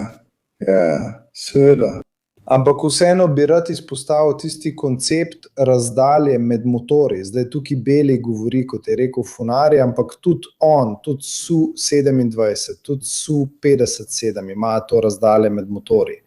seveda. Ampak vseeno bi rad izpostavil tisti koncept razdalje med motorji. Zdaj tukaj Beli govori, kot je rekel Funari, ampak tudi on, tudi Su-27, tudi Su-57 ima to razdalje med motorji.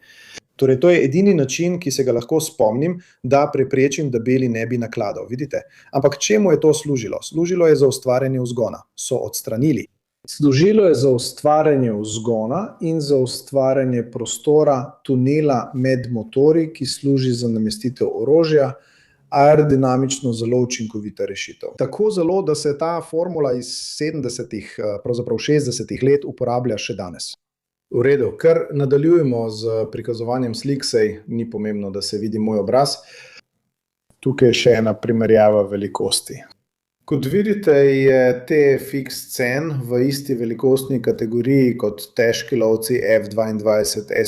Torej, to je edini način, ki se ga lahko spomnim, da preprečim, da Beli ne bi nakladal. Vidite? Ampak čemu je to služilo? Služilo je za ustvarjanje vzgona. So odstranili. Služilo je za ustvarjanje vzgona in za ustvarjanje prostora, tunela med motorji, ki služi za namestitev orožja, aerodinamično zelo učinkovita rešitev. Tako zelo, da se ta formula iz 70-ih, pravzaprav 60-ih let uporablja še danes. V redu, ker nadaljujemo z prikazovanjem slik, sej ni pomembno, da se vidi moj obraz. Tukaj je še ena primerjava velikosti. Kot vidite, je TFX cen v isti velikostni kategoriji kot težki lovci F22,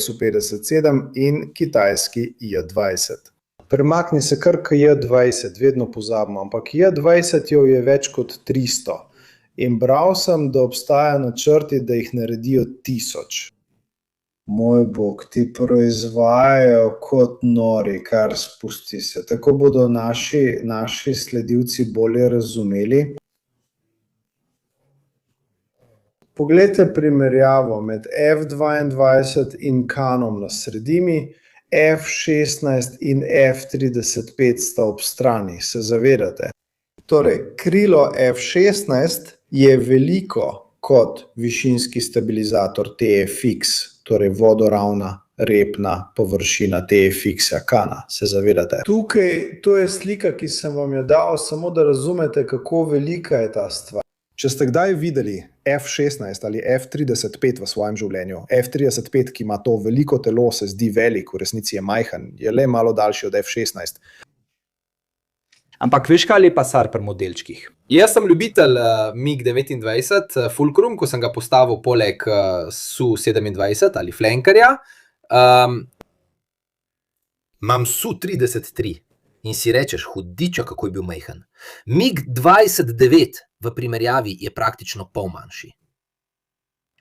Su-57 in kitajski J-20. Premakni se kar k J-20, vedno pozabimo, ampak J-20 je več kot 300. In bral sem, da obstaja načrti, da jih naredijo 1000. Moj bog, ti proizvajajo kot nori, kar spusti se. Tako bodo naši sledilci bolje razumeli. Poglejte primerjavo med F22 in Kanom na sredini, F16 in F35 sta ob strani, se zavedate. Torej, krilo F16 je veliko kot višinski stabilizator TFX, torej vodoravna repna površina TFX-a Kana, se zavedate. Tukaj, to je slika, ki sem vam jo dal, samo da razumete, kako velika je ta stvar. Če ste kdaj videli F16 ali F35 v svojem življenju, F35, ki ima to veliko telo, se zdi velik, v resnici je majhen, je le malo daljši od F16. Ampak veš kaj je pa stvar pri modelčkih? Jaz sem ljubitelj MiG-29 Fulcrum, ko sem ga postavil poleg Su-27 ali Flankerja. Imam Su-33 in si rečeš, hudiča, kako je bil majhen. MiG-29 v primerjavi je praktično pol manjši.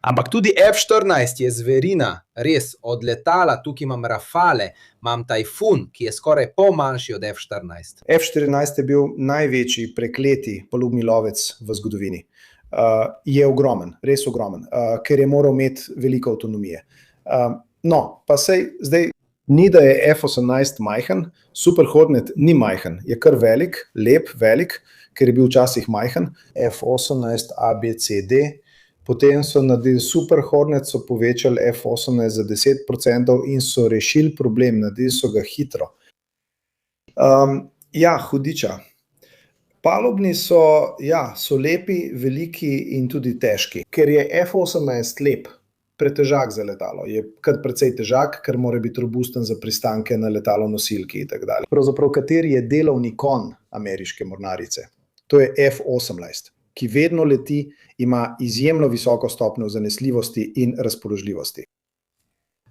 Ampak tudi F14 je zverina, res, od letala, tukaj imam Rafale, imam Tajfun, ki je skoraj pol manjši od F14. F14 je bil največji prekleti palubni lovec v zgodovini. Je ogromen, res ogromen, ker je moral imeti veliko avtonomije. No, pa sej, zdaj, ni da je F18 majhen, Super Hornet ni majhen, je kar velik, lep, velik, ker je bil včasih majhen. F18 ABCD, potem so naredili Super Hornet, so povečali F18 za 10% in so rešili problem, naredili so ga hitro. Hudiča. Palubni so lepi, veliki in tudi težki. Ker je F18 lep, pretežak za letalo, je kar precej težak, ker mora biti robusten za pristanke na letalo nosilki in tako dalje. Pravzaprav, kateri je delovni konj ameriške mornarice? To je F18, ki vedno leti, ima izjemno visoko stopnjo zanesljivosti in razpoložljivosti.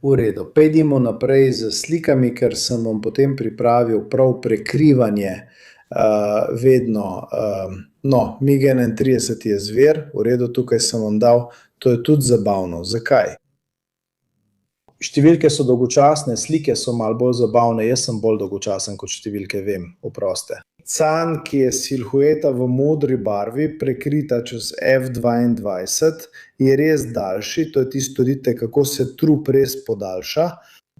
V redu, pojdimo naprej z slikami, ker sem vam potem pripravil prav prekrivanje vedno. MiG-31 je zver, v redu, tukaj sem vam dal, to je tudi zabavno. Zakaj? Številke so dolgočasne, slike so malo bolj zabavne, jaz sem bolj dolgočasen kot številke, vem, oproste. Can, ki je silhueta v modri barvi, prekrita čez F22, je res daljši, to je tisto, vidite, kako se trup res podaljša.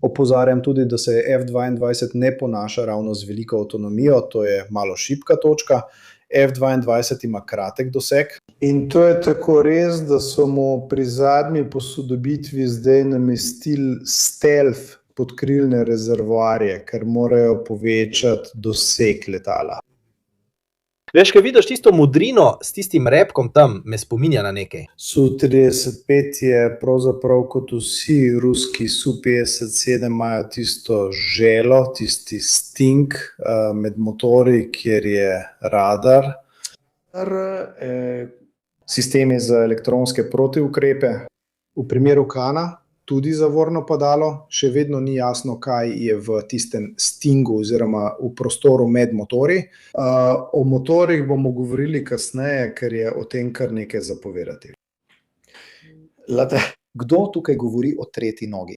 Opozarjam tudi, da se F22 ne ponaša ravno z veliko avtonomijo, to je malo šibka točka. F22 ima kratek doseg. In to je tako res, da so mu pri zadnji posodobitvi zdaj namestili stealth podkrilne rezervoarje, ker morajo povečati doseg letala. Veš, kaj vidiš tisto modrino s tistim repkom tam, me spominja na nekaj. Su-35 je pravzaprav kot vsi ruski Su-57 imajo tisto želo, tisti sting med motorji, kjer je radar. Sistemi za elektronske protiukrepe. V primeru Kana tudi zavorno padalo, še vedno ni jasno, kaj je v tistem stingu oziroma v prostoru med motorji. O motorjih bomo govorili kasneje, ker je o tem kar nekaj zapovedati. Kdo tukaj govori o tretji nogi?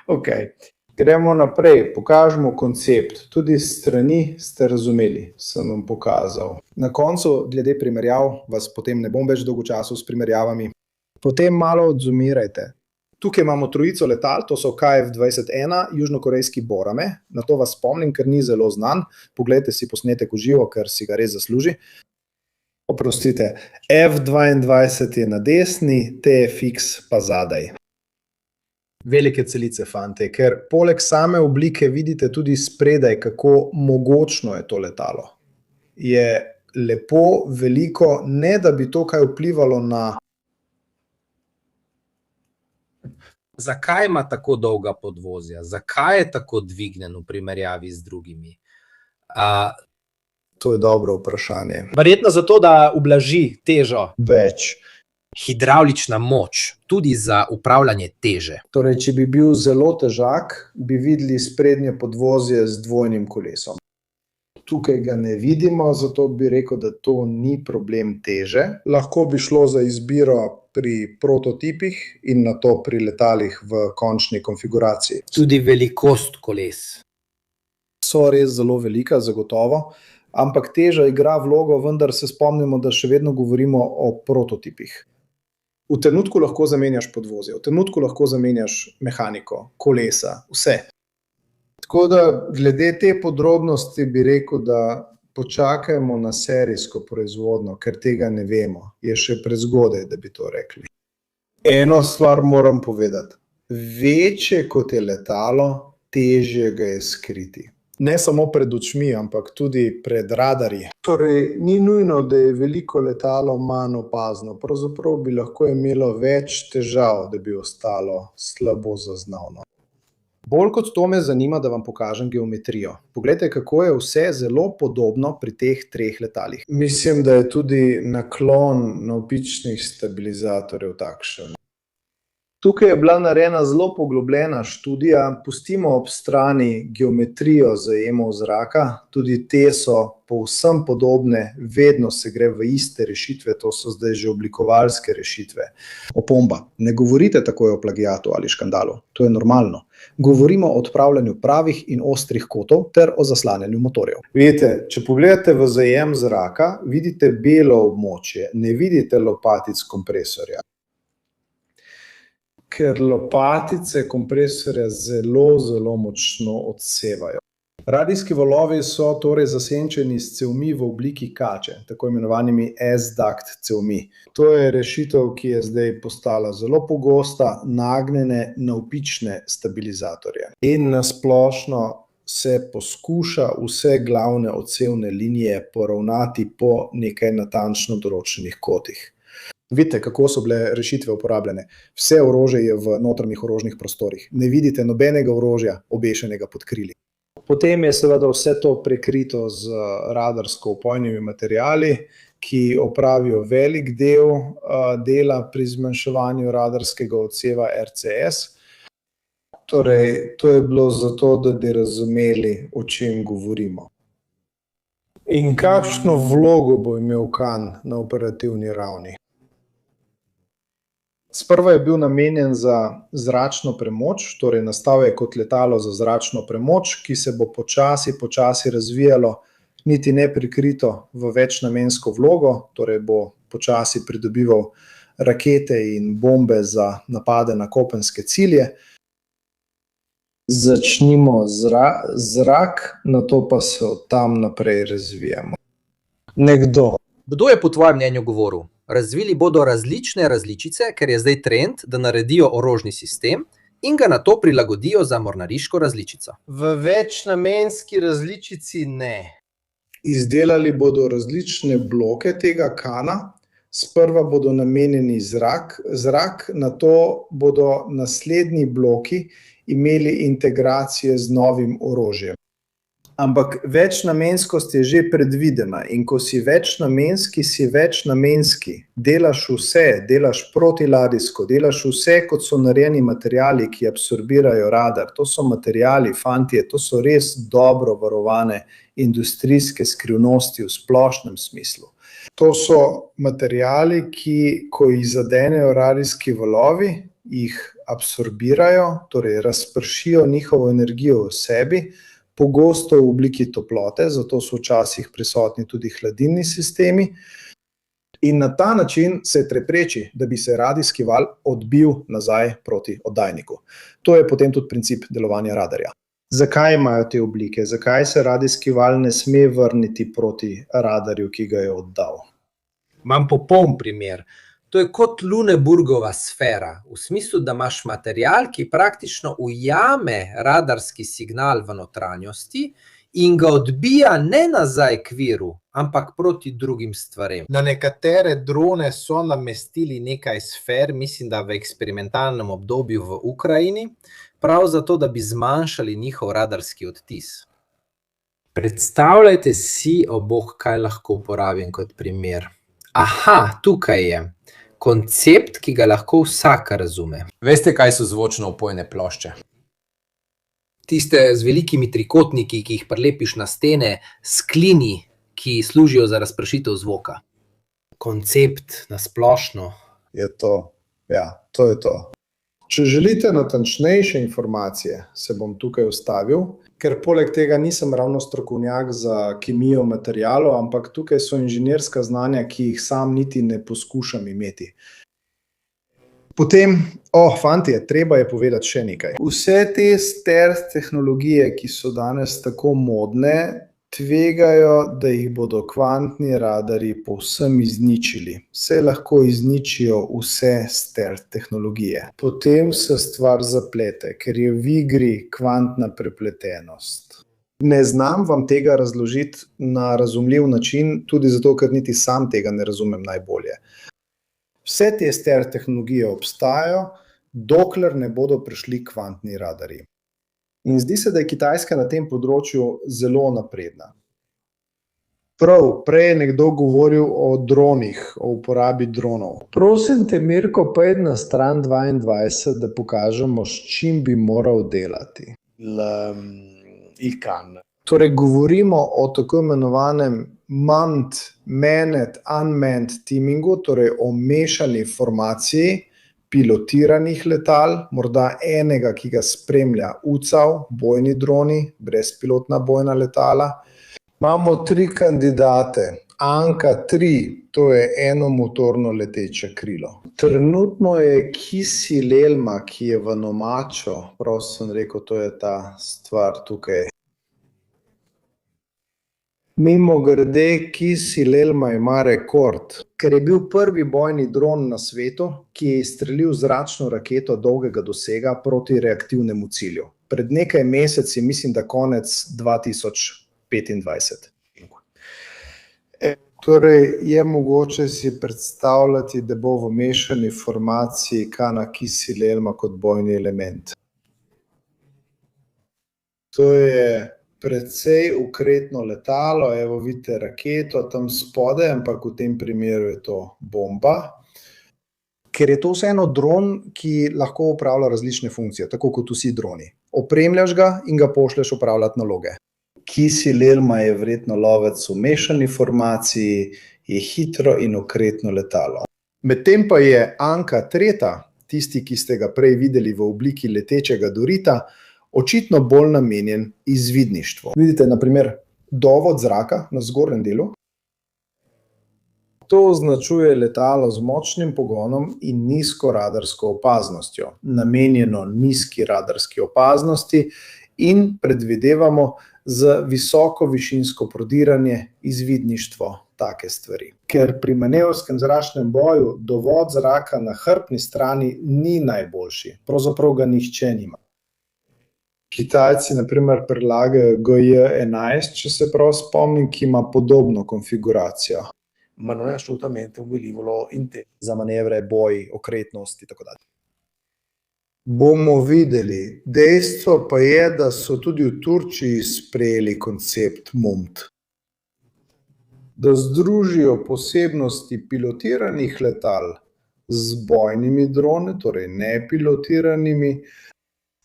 Ok, gremo naprej, pokažemo koncept. Tudi strani ste razumeli, sem vam pokazal. Na koncu, glede primerjav, vas potem ne bom več dolgočasal s primerjavami. Potem malo odzumirajte. Tukaj imamo trojico letal, to so KF-21, južnokorejski Borame. Na to vas spomnim, ker ni zelo znan. Poglejte si posnetek v živo, ker si ga res zasluži. Oprostite, F-22 je na desni, TFX pa zadaj. Velike celice, fante, ker poleg same oblike vidite tudi spredaj, kako mogočno je to letalo. Je lepo, veliko, ne da bi to kaj vplivalo na... Zakaj ima tako dolga podvozja? Zakaj je tako dvignen v primerjavi z drugimi? To je dobro vprašanje. Verjetno zato, da ublaži težo. Več. Hidravlična moč, tudi za upravljanje teže. Torej, če bi bil zelo težak, bi videli sprednje podvozje z dvojnim kolesom. Tukaj ga ne vidimo, zato bi rekel, da to ni problem teže. Lahko bi šlo za izbiro pri prototipih in na to pri letalih v končni konfiguraciji. Tudi velikost koles. So res zelo velika, zagotovo, ampak teža igra vlogo, vendar se spomnimo, da še vedno govorimo o prototipih. V trenutku lahko zamenjaš podvozje, v trenutku lahko zamenjaš mehaniko, kolesa, vse. Tako da glede te podrobnosti bi rekel, da počakajmo na serijsko proizvodnjo, ker tega ne vemo. Je še prezgodaj, da bi to rekli. Eno stvar moram povedati. Večje kot je letalo, težje ga je skriti. Ne samo pred očmi, ampak tudi pred radarji. Torej, ni nujno, da je veliko letalo manj opazno. Pravzaprav bi lahko imelo več težav, da bi ostalo slabo zaznavno. Bolj kot to me zanima, da vam pokažem geometrijo. Poglejte, kako je vse zelo podobno pri teh treh letalih. Mislim, da je tudi naklon navpičnih stabilizatorjev takšen. Tukaj je bila narejena zelo poglobljena študija, pustimo ob strani geometrijo zajemov zraka, tudi te so povsem podobne, vedno se gre v iste rešitve, to so zdaj že oblikovalske rešitve. Opomba, ne govorite takoj o plagiatu ali škandalu, to je normalno. Govorimo o odpravljanju pravih in ostrih kotov ter o zaslanjanju motorjev. Vidite, če pogledate v zajem zraka, vidite belo območje, ne vidite lopatic kompresorja. Ker lopatice kompresorja zelo, zelo močno odsevajo. Radijski valovi so torej zasenčeni s cevmi v obliki kače, tako imenovanimi S-duct cevmi. To je rešitev, ki je zdaj postala zelo pogosta, nagnjene navpične stabilizatorje. In na splošno se poskuša vse glavne odsevne linije poravnati po nekaj natančno določenih kotih. Vidite, kako so bile rešitve uporabljene. Vse orožje je v notranjih orožnih prostorih. Ne vidite nobenega orožja obešenega pod krili. Potem je seveda vse to prekrito z radarsko opojnimi materiali, ki opravijo velik del dela pri zmanjševanju radarskega odseva RCS. Torej, to je bilo zato, da bi razumeli, o čem govorimo. In kakšno vlogo bo imel Kan na operativni ravni? Sprva je bil namenjen za zračno premoč, torej nastal je kot letalo za zračno premoč, ki se bo počasi razvijalo, niti ne prikrito v večnamensko vlogo, torej bo počasi pridobival rakete in bombe za napade na kopenske cilje. Začnimo zrak, nato pa se od tam naprej razvijamo. Nekdo. Kdo je po tvojem mnenju govoril? Razvili bodo različne različice, ker je zdaj trend, da naredijo orožni sistem in ga nato prilagodijo za mornariško različico. V večnamenski različici ne. Izdelali bodo različne bloke tega kana, sprva bodo namenjeni zrak, nato bodo naslednji bloki imeli integracije z novim orožjem. Ampak večnamenskost je že predvidena in ko si večnamenski, si večnamenski. Delaš vse, delaš protiladijsko, delaš vse, kot so narejeni materiali, ki absorbirajo radar. To so materiali, fantje, to so res dobro varovane industrijske skrivnosti v splošnem smislu. To so materiali, ki, ko jih zadenejo radijski valovi, jih absorbirajo, torej razpršijo njihovo energijo v sebi, pogosto v obliki toplote, zato so včasih prisotni tudi hladilni sistemi. In na ta način se prepreči, da bi se radijski val odbil nazaj proti oddajniku. To je potem tudi princip delovanja radarja. Zakaj imajo te oblike? Zakaj se radijski val ne sme vrniti proti radarju, ki ga je oddal? Imam popoln primer. To je kot Lüneburgova sfera, v smislu, da imaš material, ki praktično ujame radarski signal v notranjosti in ga odbija ne nazaj k viru, ampak proti drugim stvarem. Na nekatere drone so namestili nekaj sfer, mislim, da v eksperimentalnem obdobju v Ukrajini, prav zato, da bi zmanjšali njihov radarski odtis. Predstavljajte si, kaj lahko uporabim kot primer. Aha, tukaj je. Koncept, ki ga lahko vsak razume. Veste, kaj so zvočno opojne plošče? Tiste z velikimi trikotniki, ki jih prilepiš na stene, s klini, ki služijo za razpršitev zvoka. Koncept na splošno. Je to, ja, to je to. Če želite natančnejše informacije, se bom tukaj ustavil, ker poleg tega nisem ravno strokovnjak za kemijo materialov, ampak tukaj so inženirska znanja, ki jih sam niti ne poskušam imeti. Potem, fantje, treba je povedati še nekaj. Vse te stealth tehnologije, ki so danes tako modne, tvegajo, da jih bodo kvantni radarji povsem izničili. Vse lahko izničijo vse stealth tehnologije. Potem se stvar zaplete, ker je v igri kvantna prepletenost. Ne znam vam tega razložiti na razumljiv način, tudi zato, ker niti sam tega ne razumem najbolje. Vse te stealth tehnologije obstajajo, dokler ne bodo prišli kvantni radarji. In zdi se, da je Kitajska na tem področju zelo napredna. Prej je nekdo govoril o dronih, o uporabi dronov. Prosim te, Mirko, pojdi na stran 22, da pokažemo, s čim bi moral delati. ICANN. Torej, govorimo o tako imenovanem manned, unmanned teamingu, torej o mešani formaciji pilotiranih letal, morda enega, ki ga spremlja UCAV, bojni droni, brezpilotna bojna letala. Imamo 3 kandidate. Anka 3, to je enomotorno leteče krilo. Trenutno je Kisilelma, ki je v Nomačo, prav sem rekel, to je ta stvar tukaj. Mimogrede, Kisilelma ima rekord, ker je bil prvi bojni dron na svetu, ki je izstrelil zračno raketo dolgega dosega proti reaktivnemu cilju. Pred nekaj meseci, mislim, da konec 2025. Torej, je mogoče si predstavljati, da bo v mešani formaciji kana Kisilelma kot bojni element. To je precej ukretno letalo, evo vidite raketo tam spodaj, ampak v tem primeru je to bomba. Ker je to vseeno dron, ki lahko upravlja različne funkcije, tako kot vsi droni. Opremljaš ga in ga pošlješ upravljati naloge. Kisilelma je verjetno lovec v mešani formaciji, je hitro in ukretno letalo. Medtem pa je Anka Treta, tisti, ki ste ga prej videli v obliki letečega dorita, očitno bolj namenjen izvidništvu. Vidite, na primer, dovod zraka na zgornjem delu. To označuje letalo z močnim pogonom in nizko radarsko opaznostjo, namenjeno nizki radarski opaznosti in predvidevamo z visoko višinsko prodiranje izvidništvo take stvari. Ker pri manevrskem zračnem boju dovod zraka na hrbtni strani ni najboljši, pravzaprav ga nihče nima. Kitajci na primer predlagajo GJ-11, če se prav spomnim, ki ima podobno konfiguracijo. Ma non è assolutamente un velivolo intero. Za manevre, boj, okretnost in tako dalje. Bomo videli. Dejstvo pa je, da so tudi v Turčiji sprejeli koncept MUMT. Da združijo posebnosti pilotiranih letal z bojnimi droni, torej nepilotiranimi.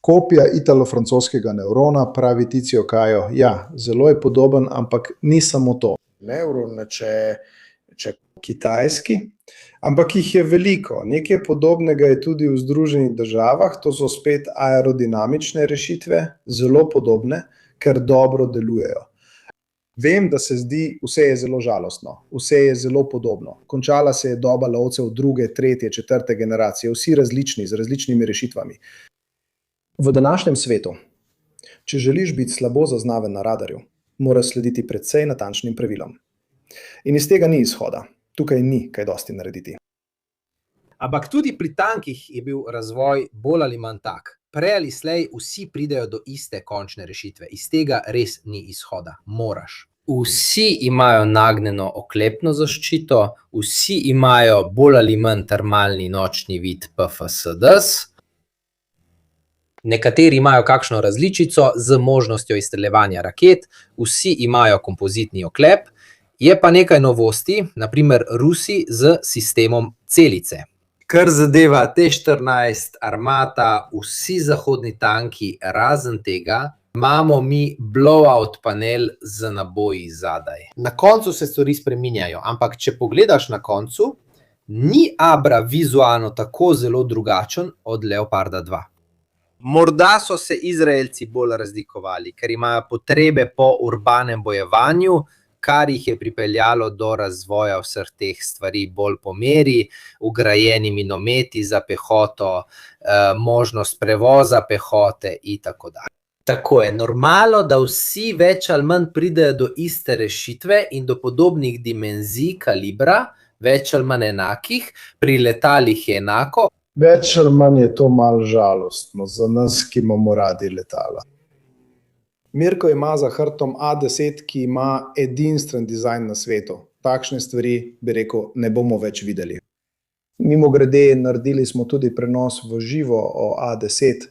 Kopija italo-francoskega neurona, pravi Tizio Caio. Ja, zelo je podoben, ampak ni samo to. Neuron, če Kitajski, ampak jih je veliko. Nekaj podobnega je tudi v Združenih državah, to so spet aerodinamične rešitve, zelo podobne, ker dobro delujejo. Vem, da se zdi, vse je zelo žalostno, vse je zelo podobno. Končala se je doba lovcev druge, tretje, četrte generacije, vsi različni, z različnimi rešitvami. V današnjem svetu, če želiš biti slabo zaznaven na radarju, moraš slediti precej natančnim pravilom. In iz tega ni izhoda. Tukaj ni kaj dosti narediti. Ampak tudi pri tankih je bil razvoj bolj ali manj tak. Prej ali slej vsi pridejo do iste končne rešitve. Iz tega res ni izhoda. Moraš. Vsi imajo nagnjeno oklepno zaščito, vsi imajo bolj ali manj termalni nočni vid PFSDS, nekateri imajo kakšno različico z možnostjo izstreljevanja raket, vsi imajo kompozitni oklep, je pa nekaj novosti, na primer Rusi z sistemom celice. Kar zadeva T-14, Armata, vsi zahodni tanki, razen tega, imamo mi blowout panel z naboji zadaj. Na koncu se stvari spreminjajo, ampak če pogledaš na koncu, ni Abra vizualno tako zelo drugačen od Leoparda 2. Morda so se Izraelci bolj razlikovali, ker imajo potrebe po urbanem bojevanju, kar jih je pripeljalo do razvoja vseh teh stvari bolj po meri, vgrajeni minometi za pehoto, možnost prevoza pehote in tako dalje. Tako je normalno, da vsi več ali manj pridejo do iste rešitve in do podobnih dimenzij kalibra, več ali manj enakih, pri letalih je enako. Več ali manj je to malo žalostno za nas, ki imamo radi letala. Mirko ima za hrbtom A10, ki ima edinstven dizajn na svetu. Takšne stvari, bi rekel, ne bomo več videli. Mimogrede, naredili smo tudi prenos v živo o A10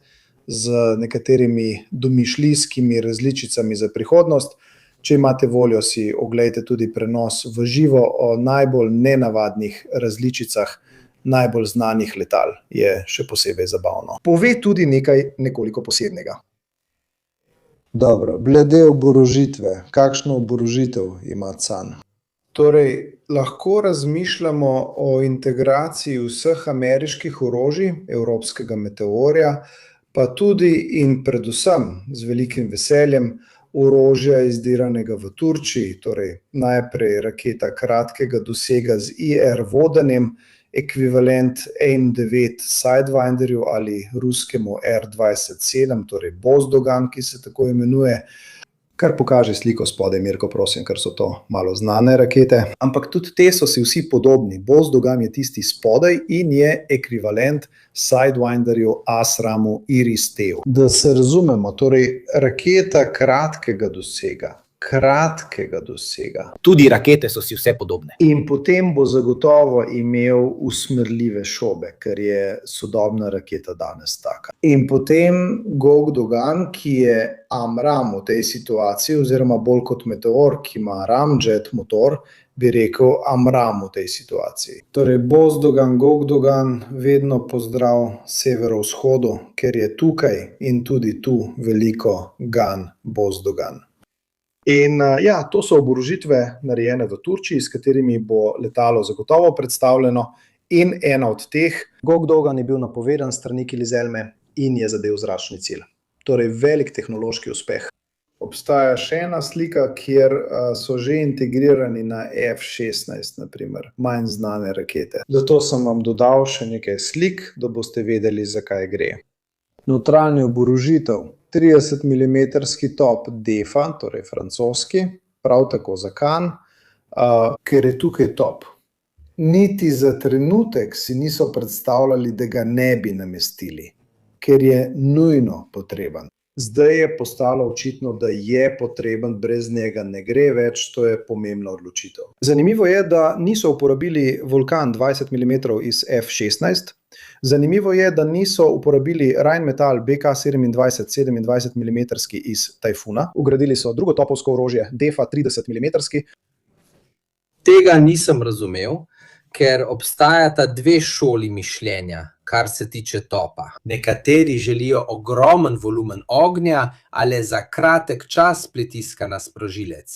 z nekaterimi domišljijskimi različicami za prihodnost. Če imate voljo, si oglejte tudi prenos v živo o najbolj nenavadnih različicah najbolj znanih letal. Je še posebej zabavno. Pove tudi nekaj nekoliko posebnega. Dobro, glede oborožitve. Kakšno oborožitev ima CAN? Torej, lahko razmišljamo o integraciji vseh ameriških orožij, evropskega meteorja, pa tudi in predvsem z velikim veseljem orožja izdelanega v Turčiji, torej najprej raketa kratkega dosega z IR vodenjem, ekvivalent AIM-9 Sidewinderju ali ruskemu R-27, torej Bozdogan, ki se tako imenuje, kar pokaže sliko spodaj, Mirko, prosim, ker so to malo znane rakete. Ampak tudi te so si vsi podobni. Bozdogan je tisti spodaj in je ekvivalent Sidewinderju ASRAMu Iris-T. Da se razumemo, torej raketa kratkega dosega. Tudi rakete so si vse podobne. In potem bo zagotovo imel usmerljive šobe, ker je sodobna raketa danes taka. In potem Gogdogan, ki je AMRAAM v tej situaciji, oziroma bolj kot Meteor, ki ima ramjet motor, bi rekel AMRAAM v tej situaciji. Torej Bozdogan, Gogdogan, vedno pozdrav severovzhodu, ker je tukaj in tudi tu veliko GAN Bozdogan. In ja, to so oborožitve narejene v Turčiji, s katerimi bo letalo zagotovo predstavljeno In ena od teh, Gog Dogan je bil napovedan strani Kilizelme in je zadev zračni cilj. Torej velik tehnološki uspeh. Obstaja še ena slika, kjer so že integrirani na F-16, naprimer, manj znane rakete. Zato sem vam dodal še nekaj slik, da boste vedeli, zakaj gre. Notranji oborožitev, 30 mm top Defa, torej francoski, prav tako za Kan, ker je tukaj top. Niti za trenutek si niso predstavljali, da ga ne bi namestili, ker je nujno potreben. Zdaj je postalo očitno, da je potreben, brez njega ne gre več, to je pomembna odločitev. Zanimivo je, da niso uporabili Vulkan 20 mm iz F-16, zanimivo je, da niso uporabili Rheinmetall BK-27 27 mm iz Tajfuna, ugradili so drugo topovsko orožje Defa 30 mm. Tega nisem razumel, ker obstajata dve šoli mišljenja, kar se tiče topa. Nekateri želijo ogromen volumen ognja ali za kratek čas pritiska na sprožilec.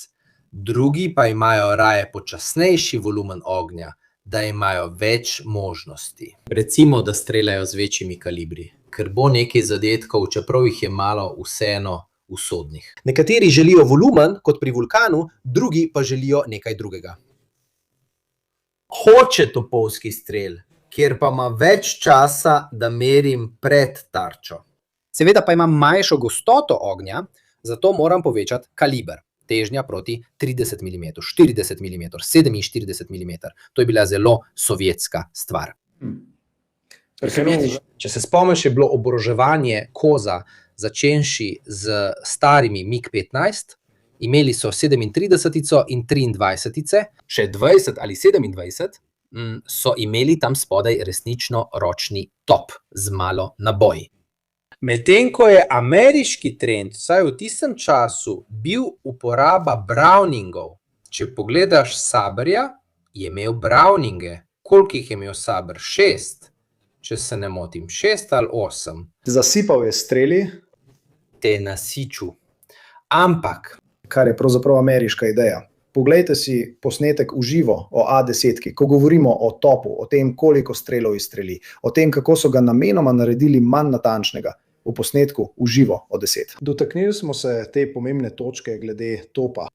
Drugi pa imajo raje počasnejši volumen ognja, da imajo več možnosti. Recimo, da streljajo z večjimi kalibri, ker bo nekaj zadetkov, čeprav jih je malo, vseeno usodnih. Nekateri želijo volumen, kot pri Vulkanu, drugi pa želijo nekaj drugega. Hoče topovski strel, kjer pa ima več časa, da merim pred tarčo. Seveda pa imam manjšo gostoto ognja, zato moram povečati kaliber. Težnja proti 30 mm, 40 mm, 47 mm. To je bila zelo sovjetska stvar. Če se spomniš, je bilo oboroževanje koza, začenši z starimi MiG-15, imeli so 37 in 23, še 20 ali 27 so imeli tam spodaj resnično ročni top z malo naboji. Medtem ko je ameriški trend, vsaj v tistem času, bil uporaba Browningov. Če pogledaš Saberja, je imel Browninge. Koliko jih je imel Saber? 6, če se ne motim, 6 ali 8. Zasipal je streli, Te nasiču. Ampak kar je pravzaprav ameriška ideja. Poglejte si posnetek v živo o A10, ko govorimo o topu, o tem, koliko strelov izstreli, o tem, kako so ga namenoma naredili manj natančnega, v posnetku v živo o 10. Dotaknili smo se te pomembne točke glede topa.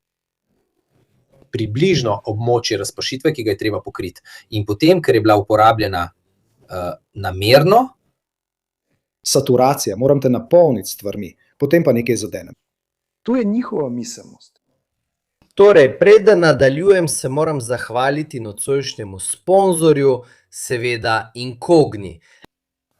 Približno območje razpršitve, ki ga je treba pokriti. In potem, ker je bila uporabljena namerno, Saturacija, moram te napolniti stvarmi, potem pa nekaj zadenem. To je njihova miselnost. Torej, preden nadaljujem, se moram zahvaliti nocojšnjemu sponzorju, seveda Incogni.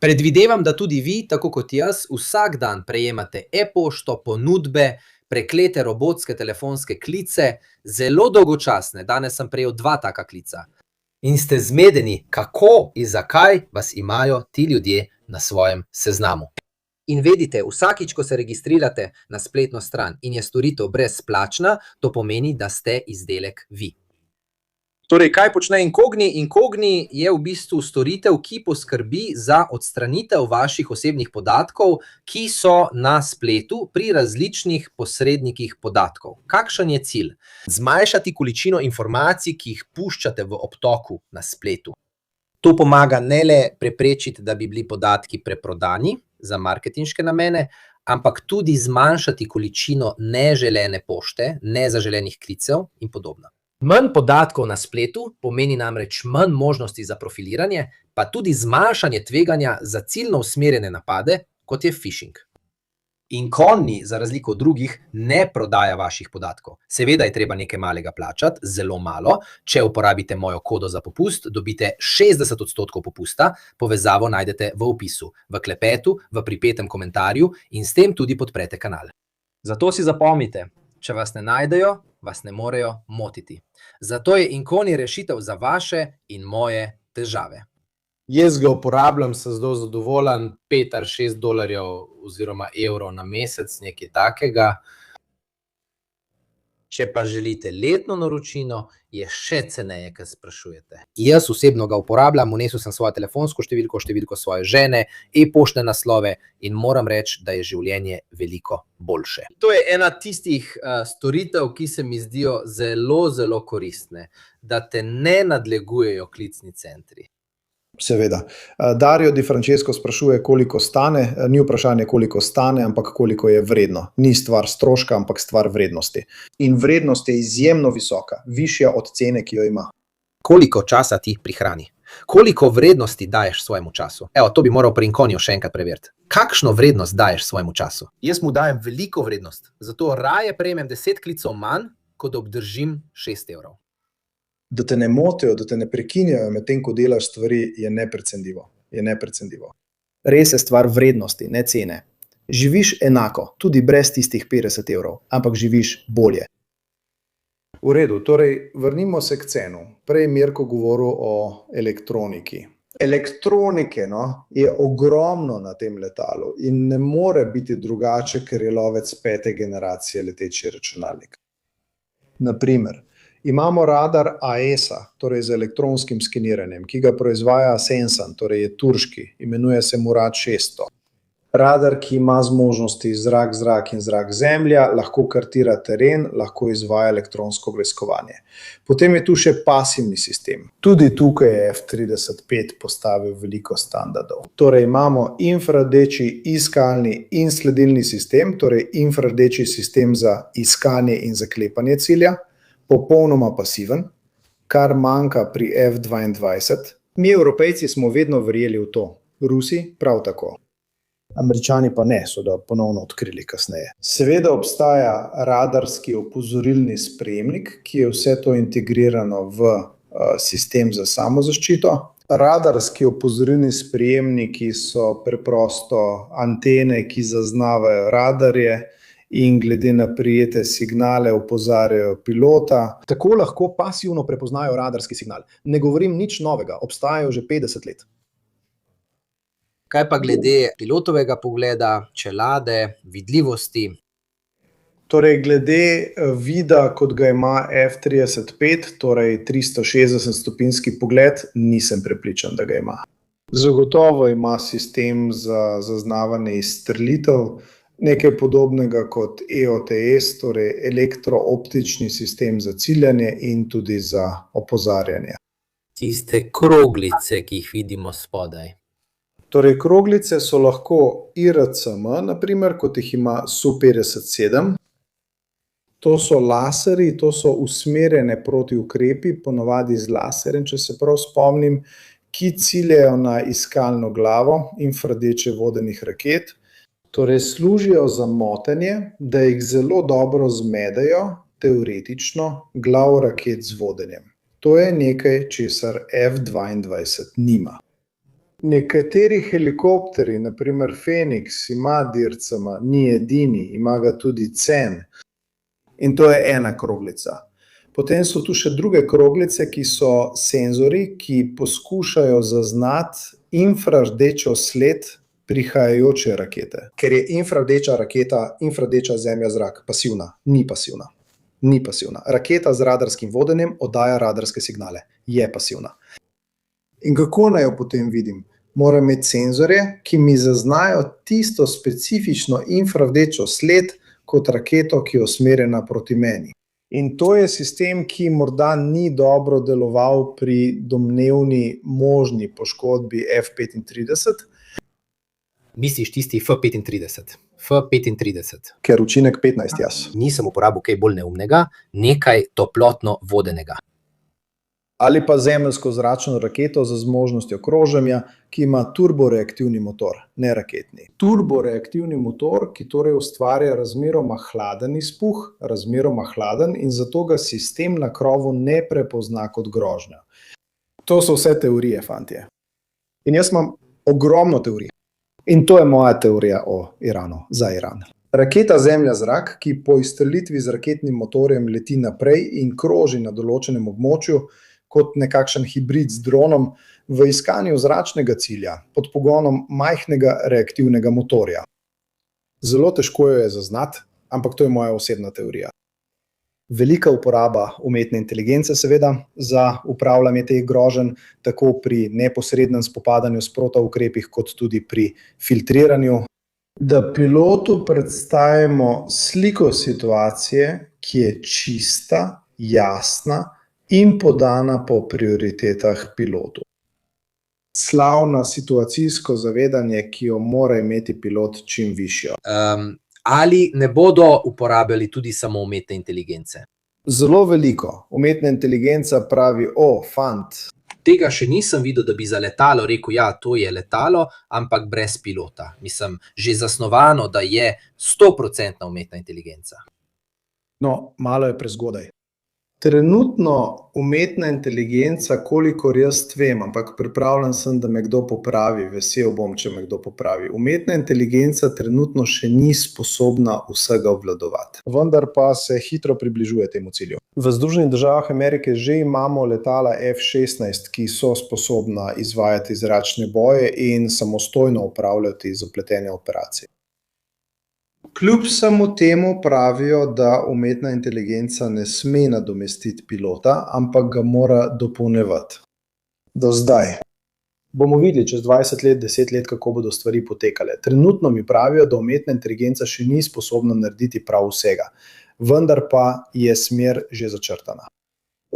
Predvidevam, da tudi vi, tako kot jaz, vsak dan prejemate e-pošto, ponudbe, preklete robotske telefonske klice, zelo dolgočasne. Danes sem prejel 2 taka klica. In ste zmedeni, kako in zakaj vas imajo ti ljudje na svojem seznamu. In vedite, vsakič, ko se registrirate na spletno stran in je storitev brezplačna, to pomeni, da ste izdelek vi. Torej, kaj počne Incogni? Incogni je v bistvu storitev, ki poskrbi za odstranitev vaših osebnih podatkov, ki so na spletu pri različnih posrednikih podatkov. Kakšen je cilj? Zmanjšati količino informacij, ki jih puščate v obtoku na spletu. To pomaga ne le preprečiti, da bi bili podatki preprodani za marketinške namene, ampak tudi zmanjšati količino neželene pošte, nezaželenih klicev in podobno. Manj podatkov na spletu pomeni namreč manj možnosti za profiliranje, pa tudi zmanjšanje tveganja za ciljno usmerjene napade, kot je phishing. Incogni, za razliko od drugih, ne prodaja vaših podatkov. Seveda je treba nekaj malega plačati, zelo malo. Če uporabite mojo kodo za popust, dobite 60% popusta, povezavo najdete v opisu, v klepetu, v pripetem komentarju in s tem tudi podprete kanal. Zato si zapomnite, če vas ne najdejo, vas ne morejo motiti. Zato je Incogni rešitev za vaše in moje težave. Jaz ga uporabljam, sem zelo zadovoljen, 5 ali 6 dolarjev oziroma evrov na mesec, nekaj takega. Če pa želite letno naročino, je še ceneje, kar sprašujete. Jaz osebno ga uporabljam, vnesel sem svojo telefonsko številko, številko svoje žene, e-poštne naslove in moram reči, da je življenje veliko boljše. To je ena tistih storitev, ki se mi zdijo zelo, zelo koristne, da te ne nadlegujejo klicni centri. Seveda. Dario Di Francesco sprašuje, koliko stane. Ni vprašanje, koliko stane, ampak koliko je vredno. Ni stvar stroška, ampak stvar vrednosti. In vrednost je izjemno visoka, višja od cene, ki jo ima. Koliko časa ti prihrani? Koliko vrednosti daješ svojemu času? Evo, to bi moral pri Inconiju še enkrat preveriti. Kakšno vrednost daješ svojemu času? Jaz mu dajem veliko vrednost, zato raje prejmem 10 klicev manj, kot obdržim 6 evrov. Da te ne motijo, da te ne prekinjajo medtem, ko delaš stvari, je neprecenljivo. Je neprecenljivo. Res je stvar vrednosti, ne cene. Živiš enako, tudi brez tistih 50 evrov, ampak živiš bolje. V redu, torej vrnimo se k cenu. Prej je Mirko govoril o elektroniki. Elektronike je ogromno na tem letalu in ne more biti drugače, ker je lovec 5. generacije leteči računalnik. Naprimer, imamo radar AESA, torej z elektronskim skeniranjem, ki ga proizvaja Sensan, torej je turški, imenuje se Murad 600. Radar, ki ima zmožnosti zrak, zrak in zrak zemlja, lahko kartira teren, lahko izvaja elektronsko vojskovanje. Potem je tu še pasivni sistem. Tudi tukaj je F-35 postavil veliko standardov. Torej imamo infrardeči iskalni in sledilni sistem, torej infrardeči sistem za iskanje in zaklepanje cilja, popolnoma pasiven, kar manjka pri F-22. Mi, Evropejci, smo vedno verjeli v to, Rusi prav tako. Američani pa ne, so da ponovno odkrili kasneje. Seveda obstaja radarski opozorilni sprejemnik, ki je vse to integrirano v sistem za samozaščito. Radarski opozorilni sprejemniki so preprosto antene, ki zaznavajo radarje in glede na prijete signale opozarjajo pilota. Tako lahko pasivno prepoznajo radarski signal. Ne govorim nič novega, obstajajo že 50 let. Kaj pa glede pilotovega pogleda, čelade, vidljivosti? Torej, glede vida, kot ga ima F-35, torej 360-stopinjski pogled, nisem prepričan, da ga ima. Zagotovo ima sistem za zaznavanje izstrelitev, nekaj podobnega kot EOTS, torej elektrooptični sistem za ciljanje in tudi za opozarjanje. Tiste kroglice, ki jih vidimo spodaj. Torej, kroglice so lahko IRCM, naprimer, kot jih ima Su-57. To so laserji, to so usmerjene protiukrepi, ponavadi z laserjem, če se prav spomnim, ki ciljajo na iskalno glavo infrardeče vodenih raket. Torej, služijo za motenje, da jih zelo dobro zmedejo, teoretično, glav raket z vodenjem. To je nekaj, česar F-22 nima. Nekateri helikopteri, naprimer Phoenix, ima DIRCM, ni edini, ima ga tudi CEN. In to je ena kroglica. Potem so tu še druge kroglice, ki so senzori, ki poskušajo zaznati infrardečo sled prihajajoče rakete. Ker je infrardeča raketa, infrardeča zemlja zrak, pasivna, ni pasivna. Ni pasivna. Raketa z radarskim vodenjem oddaja radarske signale. Je pasivna. In kako naj jo potem vidim? Moram imeti senzorje, ki mi zaznajo tisto specifično infrardečo sled kot raketo, ki je usmerjena proti meni. In to je sistem, ki morda ni dobro deloval pri domnevni možni poškodbi F-35. Misliš tisti F-35? F-35. Ker učinek 15 jaz. Nisem uporabil kaj bolj neumnega, nekaj toplotno vodenega. Ali pa zemeljsko zračno raketo z zmožnostjo kroženja, ki ima turboreaktivni motor, ne raketni. Turboreaktivni motor, ki torej ustvarja razmeroma hladen izpuh, razmeroma hladen in zato ga sistem na krovu ne prepozna kot grožnjo. To so vse teorije, fantje. In jaz imam ogromno teorij. In to je moja teorija o Iranu, za Iran. Raketa zemlja-zrak, ki po izstrelitvi z raketnim motorjem leti naprej in kroži na določenem območju, kot nekakšen hibrid z dronom v iskanju zračnega cilja pod pogonom majhnega reaktivnega motorja. Zelo težko jo je zaznati, ampak to je moja osebna teorija. Velika uporaba umetne inteligence seveda za upravljanje teh groženj, tako pri neposrednem spopadanju s protiukrepih, kot tudi pri filtriranju. Da pilotu predstavimo sliko situacije, ki je čista, jasna in podana po prioritetah pilotu. Slavna situacijsko zavedanje, ki jo mora imeti pilot čim višjo. Ali ne bodo uporabljali tudi samo umetne inteligence? Zelo veliko. Umetna inteligenca pravi, fant, Tega še nisem videl, da bi za letalo rekel, ja, to je letalo, ampak brez pilota. Mislim, že zasnovano, da je 100% umetna inteligenca. No, malo je prezgodaj. trenutno umetna inteligenca, kolikor jaz vem, ampak pripravljen sem, da me kdo popravi, vesel bom, če me kdo popravi. Umetna inteligenca trenutno še ni sposobna vsega obvladovati. Vendar pa se hitro približuje temu cilju. V Združenih državah Amerike že imamo letala F-16, ki so sposobna izvajati zračne boje in samostojno upravljati zapletene operacije. Kljub samo temu pravijo, da umetna inteligenca ne sme nadomestiti pilota, ampak ga mora dopolnjevati. Do zdaj. Bomo videli čez 20 let, 10 let, kako bodo stvari potekale. Trenutno mi pravijo, da umetna inteligenca še ni sposobna narediti prav vsega, vendar pa je smer že začrtana.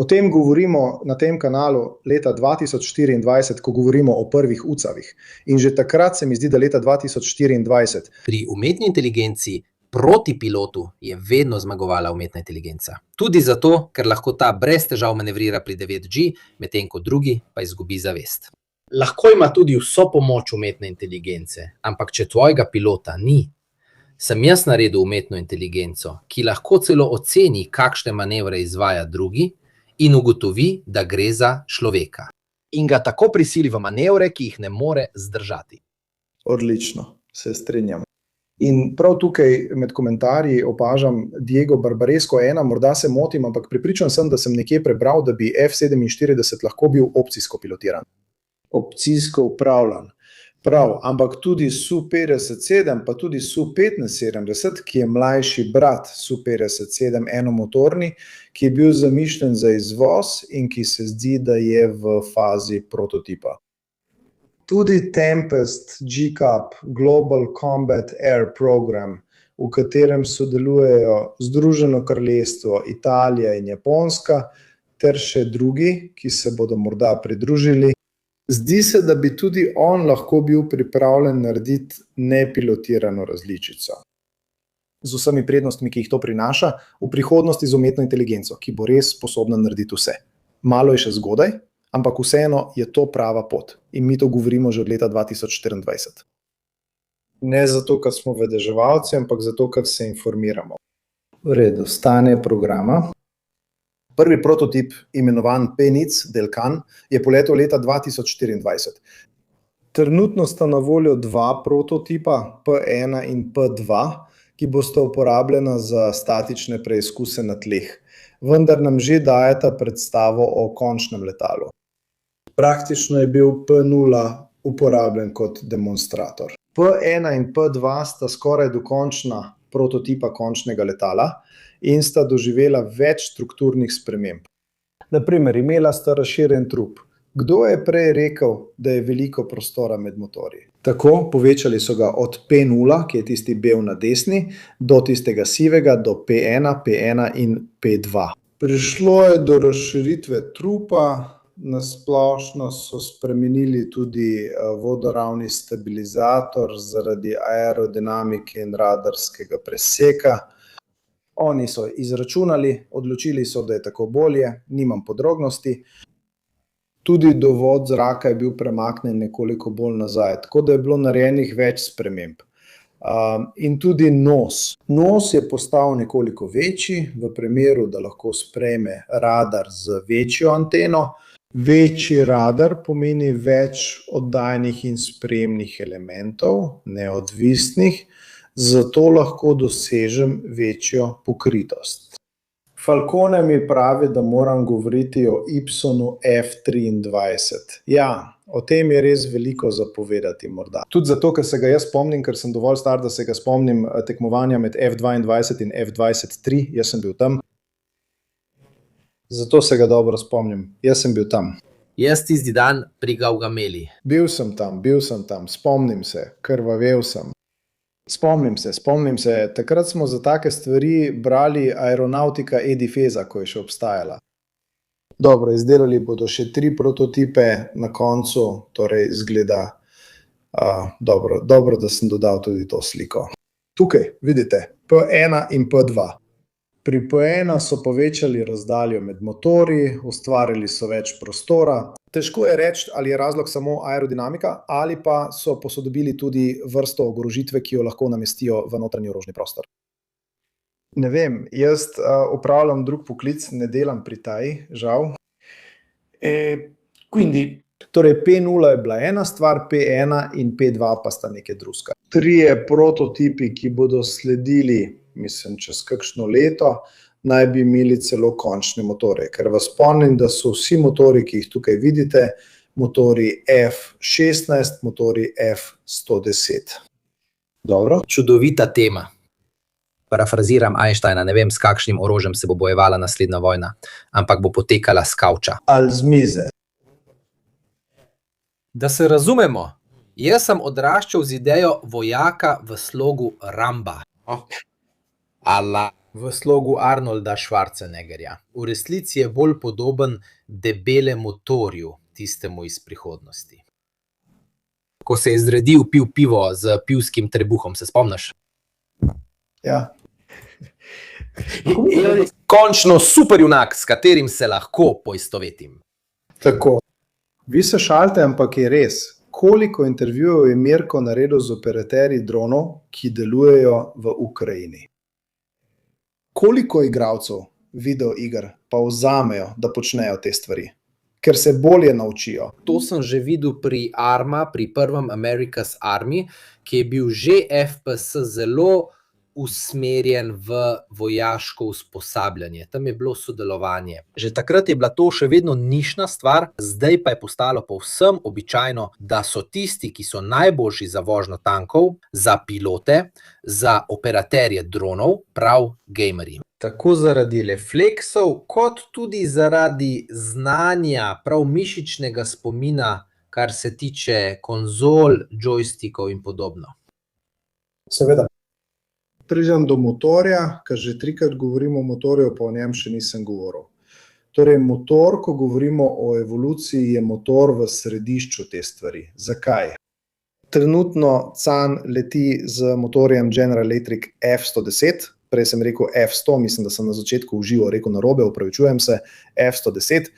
O tem govorimo na tem kanalu leta 2024, ko govorimo o prvih UCAV-ih. In že takrat se mi zdi, da leta 2024. Pri umetni inteligenci proti pilotu je vedno zmagovala umetna inteligenca. Tudi zato, ker lahko ta brez težav manevrira pri 9G, medtem ko drugi pa izgubi zavest. Lahko ima tudi vso pomoč umetne inteligence, ampak če tvojega pilota ni, sem jaz naredil umetno inteligenco, ki lahko celo oceni, kakšne manevre izvaja drugi, in ugotovi, da gre za človeka. In ga tako prisili v manevre, ki jih ne more zdržati. Odlično, se strinjam. In prav tukaj med komentarji opažam Diego Barbaresco 1, morda se motim, ampak prepričan sem, da sem nekje prebral, da bi F-47 lahko bil opcijsko pilotiran. Opcijsko upravljan. Prav, ampak tudi Su-57, pa tudi Su-75, ki je mlajši brat Su-57 enomotorni, ki je bil zamišljen za izvoz in ki se zdi, da je v fazi prototipa. Tudi Tempest GCAP, Global Combat Air Program, v katerem sodelujejo Združeno kraljestvo, Italija in Japonska, ter še drugi, ki se bodo morda pridružili. Zdi se, da bi tudi on lahko bil pripravljen narediti nepilotirano različico. Z vsemi prednostmi, ki jih to prinaša, v prihodnosti z umetno inteligenco, ki bo res sposobna narediti vse. Malo je še zgodaj, ampak vseeno je to prava pot. In mi to govorimo že od leta 2024. Ne zato, ker smo vedeževalci, ampak zato, ker se informiramo. V redu, stanje programa. Prvi prototip, imenovan Penic Delcan, je poletel leta 2024. Trenutno sta na voljo dva prototipa, P1 in P2, ki bosta uporabljena za statične preizkuse na tleh, vendar nam že dajeta predstavo o končnem letalu. Praktično je bil P0 uporabljen kot demonstrator. P1 in P2 sta skoraj dokončna prototipa končnega letala in sta doživela več strukturnih sprememb. Naprimer, imela sta razširjen trup. Kdo je prej rekel, da je veliko prostora med motorji? Tako, povečali so ga od P0, ki je tisti bel na desni, do tistega sivega, do P1, P1 in P2. Prišlo je do razširitve trupa, na splošno so spremenili tudi vodoravni stabilizator zaradi aerodinamike in radarskega preseka. Oni so izračunali, odločili so, da je tako bolje, nimam podrobnosti. Tudi dovod zraka je bil premaknen nekoliko bolj nazaj, tako da je bilo narejenih več sprememb. In tudi nos. Nos je postal nekoliko večji, v primeru, da lahko sprejme radar z večjo anteno. Večji radar pomeni več oddajnih in sprejemnih elementov, neodvisnih, zato lahko dosežem večjo pokritost. Falcone mi pravi, da moram govoriti o Ipsonu F-23. Ja, o tem je res veliko zapovedati morda. Tudi zato, ker se ga jaz spomnim, ker sem dovolj star, da se ga spomnim tekmovanja med F-22 in F-23, jaz sem bil tam. Zato se ga dobro spomnim, jaz sem bil tam. Jaz tisti dan pri Gaugameli. Bil sem tam, spomnim se, krvavel sem. Spomnim se, takrat smo za take stvari brali Aeronautika Edifeza, ko je še obstajala. Dobro, izdelali bodo še 3 prototipe na koncu, torej izgleda dobro, da sem dodal tudi to sliko. Tukaj vidite P1 in P2. Pri P1 so povečali razdaljo med motorji, ustvarili so več prostora. Težko je reči, ali je razlog samo aerodinamika, ali pa so posodobili tudi vrsto oborožitve, ki jo lahko namestijo v notranji orožni prostor. Ne vem, jaz opravljam drug poklic, ne delam pri taji, žal. Quindi Torej P0 je bila ena stvar, P1 in P2 pa sta nekaj drugega. 3 prototipi, ki bodo sledili, mislim, čez kakšno leto, naj bi imeli celo končne motorje. Ker vas spomnim, da so vsi motorji, ki jih tukaj vidite, motorji F16, motorji F110. Dobro? Čudovita tema. Parafraziram Einsteina, ne vem, s kakšnim orožjem se bo bojevala naslednja vojna, ampak bo potekala s kavča. Ali z mize. Da se razumemo, jaz sem odraščal z idejo vojaka v slogu Ramba. V slogu Arnolda Schwarzeneggerja. V resnici je bolj podoben debele motorju, tistemu iz prihodnosti. Ko se je zredil, pil pivo z pivskim trebuhom, se spomniš? Ja. Končno superjunak, s katerim se lahko poistovetim. Tako. Vi se šalite, ampak je res. Koliko intervjujev je Mirko naredil z operaterji dronov, ki delujejo v Ukrajini? Koliko igralcev videoiger pa vzamejo, da počnejo te stvari? Ker se bolje naučijo. To sem že videl pri Arma, pri prvem America's Army, ki je bil že FPS zelo usmerjen v vojaško usposabljanje. Tam je bilo sodelovanje. Že takrat je bila to še vedno nišna stvar, zdaj pa je postalo povsem običajno, da so tisti, ki so najboljši za vožnjo tankov, za pilote, za operaterje dronov, prav gamerji. Tako zaradi refleksov, kot tudi zaradi znanja, prav mišičnega spomina, kar se tiče konzol, joystickov in podobno. Seveda. Pridem do motorja, ker že 3-krat govorimo o motorju, pa o njem še nisem govoril. Torej, motor, ko govorimo o evoluciji, je motor v središču te stvari. Zakaj? Trenutno CAN leti z motorjem General Electric F110, prej sem rekel F100, mislim, da sem na začetku uživo rekel narobe, opravičujem se, F110.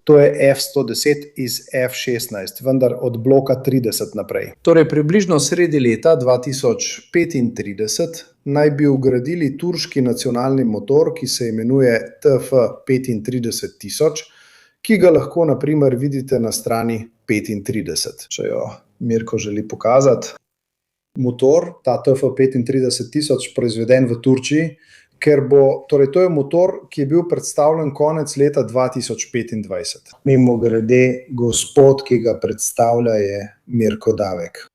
To je F110 iz F16, vendar od bloka 30 naprej. Torej, približno sredi leta 2035 naj bi vgradili turški nacionalni motor, ki se imenuje TF35000, ki ga lahko na primer vidite na strani 35, če jo Mirko želi pokazati. Motor, ta TF35000, proizveden v Turčiji, ker torej to je motor, ki je bil predstavljen konec leta 2025. Mimogrede, gospod, ki ga predstavlja, je Mirko Davek.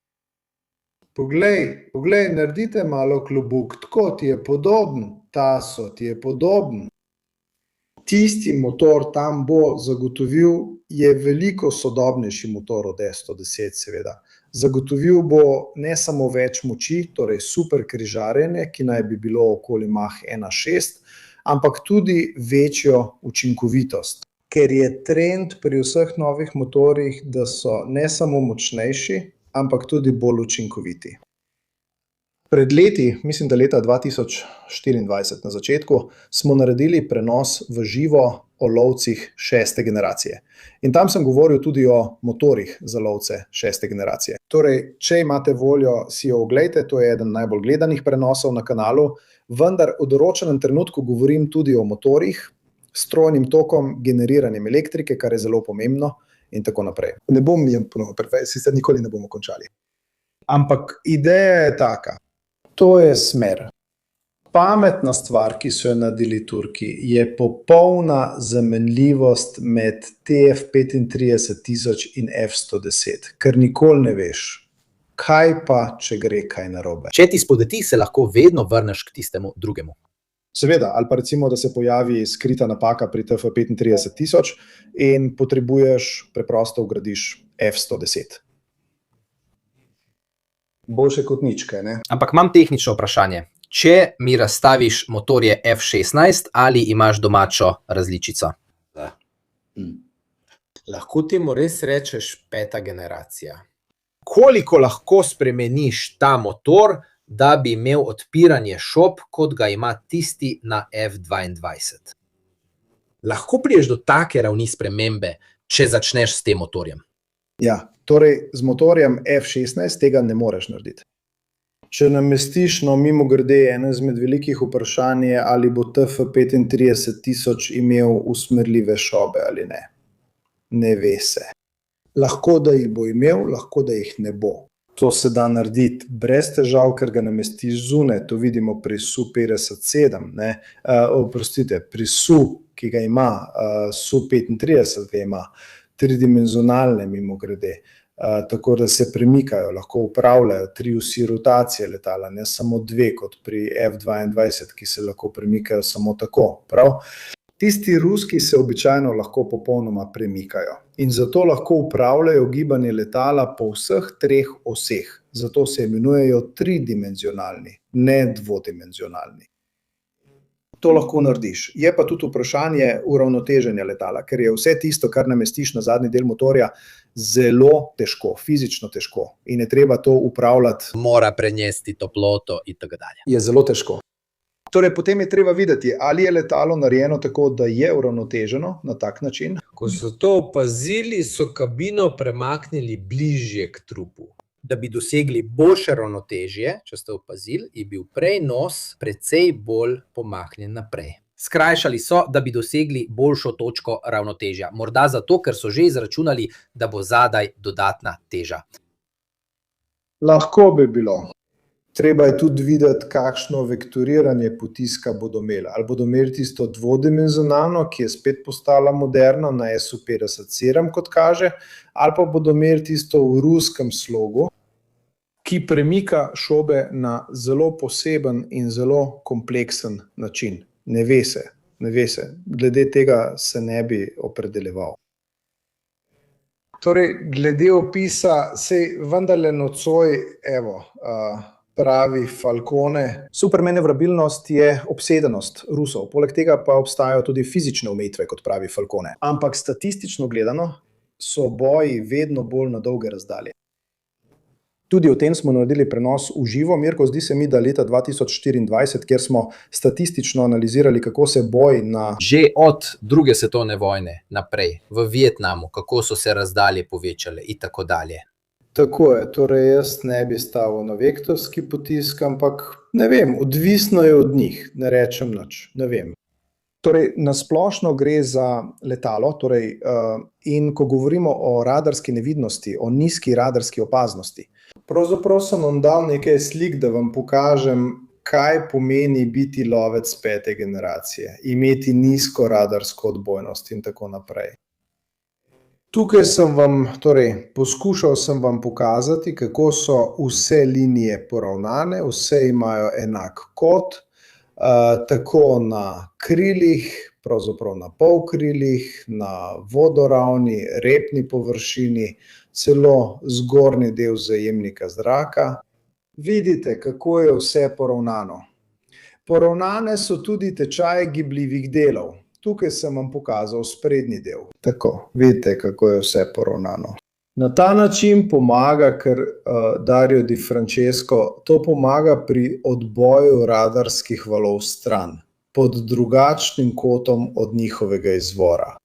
Poglej, naredite malo klobuk, tako ti je podoben, Taso, ti je podoben. Tisti motor tam bo zagotovil, je veliko sodobnejši motor od S110, seveda. Zagotovil bo ne samo več moči, torej super križarjenje, ki naj bi bilo okoli Mach 1.6, ampak tudi večjo učinkovitost. Ker je trend pri vseh novih motorjih, da so ne samo močnejši, ampak tudi bolj učinkoviti. Pred leti, mislim, da leta 2024 na začetku, smo naredili prenos v živo o lovcih 6. generacije. In tam sem govoril tudi o motorjih za lovce 6. generacije. Torej, če imate voljo, si jo oglejte, to je eden najbolj gledanih prenosov na kanalu, vendar v določenem trenutku govorim tudi o motorjih, strojnim tokom, generiranjem elektrike, kar je zelo pomembno in tako naprej. Ne bom jim ponovil, sicer nikoli ne bomo končali. Ampak ideja je taka. To je smer. Pametna stvar, ki so jo naredili Turki, je popolna zamenljivost med TF35000 in F110, ker nikoli ne veš, kaj pa, če gre kaj narobe. Če ti spodleti, se lahko vedno vrneš k tistemu drugemu. Seveda, ali pa recimo, da se pojavi skrita napaka pri TF35000 in potrebuješ, preprosto vgradiš F110. Boljše kot nič, kaj ne? Ampak imam tehnično vprašanje. Če mi razstaviš motorje F16 ali imaš domačo različico? Lahko temu res rečeš 5. generacija. Koliko lahko spremeniš ta motor, da bi imel odpiranje šob, kot ga ima tisti na F22? Lahko priješ do take ravni spremembe, če začneš s tem motorjem? Ja, torej z motorjem F16 tega ne moreš narediti. Če namestiš, mimogrede, eno izmed velikih vprašanj je, ali bo TF35000 imel usmerljive šobe ali ne. Ne ve se. Lahko, da jih bo imel, lahko, da jih ne bo. To se da narediti brez težav, ker ga namestiš zunaj. To vidimo pri SU-57, pri SU, ki ga ima, SU-35 ga ima, tridimenzionalne mimogrede. Tako da se premikajo, lahko upravljajo 3 osi rotacije letala, ne samo 2 kot pri F22, ki se lahko premikajo samo tako. Prav? Tisti ruski se običajno lahko popolnoma premikajo in zato lahko upravljajo gibanje letala po vseh 3 oseh. Zato se imenujejo tridimenzionalni, ne dvodimenzionalni. To lahko narediš. Je pa tudi vprašanje uravnoteženja letala, ker je vse tisto, kar namestiš na zadnji del motorja, zelo težko, fizično težko in je treba to upravljati. Mora prenesti toploto in tako dalje. Je zelo težko. Torej, potem je treba videti, ali je letalo narejeno tako, da je uravnoteženo na tak način. Ko so to opazili, so kabino premaknili bližje k trupu. Da bi dosegli boljše ravnotežje, če ste opazili, je bil prej nos precej bolj pomaknjen naprej. Skrajšali so, da bi dosegli boljšo točko ravnotežja. Morda zato, ker so že izračunali, da bo zadaj dodatna teža. Lahko bi bilo. Treba je tudi videti, kakšno vektoriranje potiska bodo imeli. Ali bodo imeli tisto dvodimenzionalno, ki je spet postala moderna na SU-57, kot kaže, ali pa bodo imeli tisto v ruskem slogu, ki premika šobe na zelo poseben in zelo kompleksen način. Ne ve se. Glede tega se ne bi opredeljeval. Torej, glede opisa, sej vendarle nocoj, pravi Falcone. Supermanevrabilnost je obsedenost Rusov, poleg tega pa obstajajo tudi fizične omejitve, kot pravi Falcone. Ampak statistično gledano so boji vedno bolj na dolge razdalje. Tudi o tem smo naredili prenos v živo, Mirko, zdi se mi, da leta 2024, kjer smo statistično analizirali, kako se boj na... Že od 2. svetovne vojne naprej, v Vietnamu, kako so se razdalje povečale in tako dalje. Tako je, torej jaz ne bi stavil na vektorski potisk, ampak ne vem, odvisno je od njih, ne rečem nič, ne vem. Torej, nasplošno gre za letalo, in ko govorimo o radarski nevidnosti, o nizki radarski opaznosti, pravzaprav sem vam dal nekaj slik, da vam pokažem, kaj pomeni biti lovec 5. generacije, imeti nizko radarsko odbojnost in tako naprej. Tukaj poskušal sem vam pokazati, kako so vse linije poravnane, vse imajo enak kot, tako na krilih, pravzaprav na polkrilih, na vodoravni, repni površini, celo zgornji del zajemnika zraka. Vidite, kako je vse poravnano. Poravnane so tudi tečaje gibljivih delov. Tukaj sem vam pokazal sprednji del. Tako, vidite, kako je vse poravnano. Na ta način pomaga, ker Dario Di Francesco, to pomaga pri odboju radarskih valov stran, pod drugačnim kotom od njihovega izvora.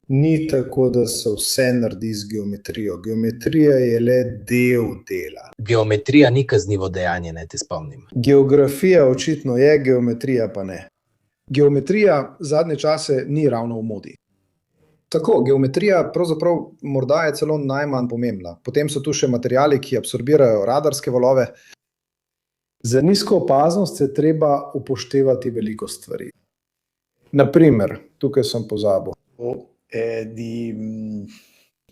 Ni tako, da se vse naredi z geometrijo. Geometrija je le del dela. Geometrija ni kaznivo dejanje, ne te spomnim. Geografija očitno je, geometrija pa ne. Geometrija zadnje čase ni ravno v modi. Tako, geometrija pravzaprav morda je celo najmanj pomembna. Potem so tu še materiali, ki absorbirajo radarske valove. Za nizko opaznost je treba upoštevati veliko stvari. Naprimer, tukaj sem pozabil.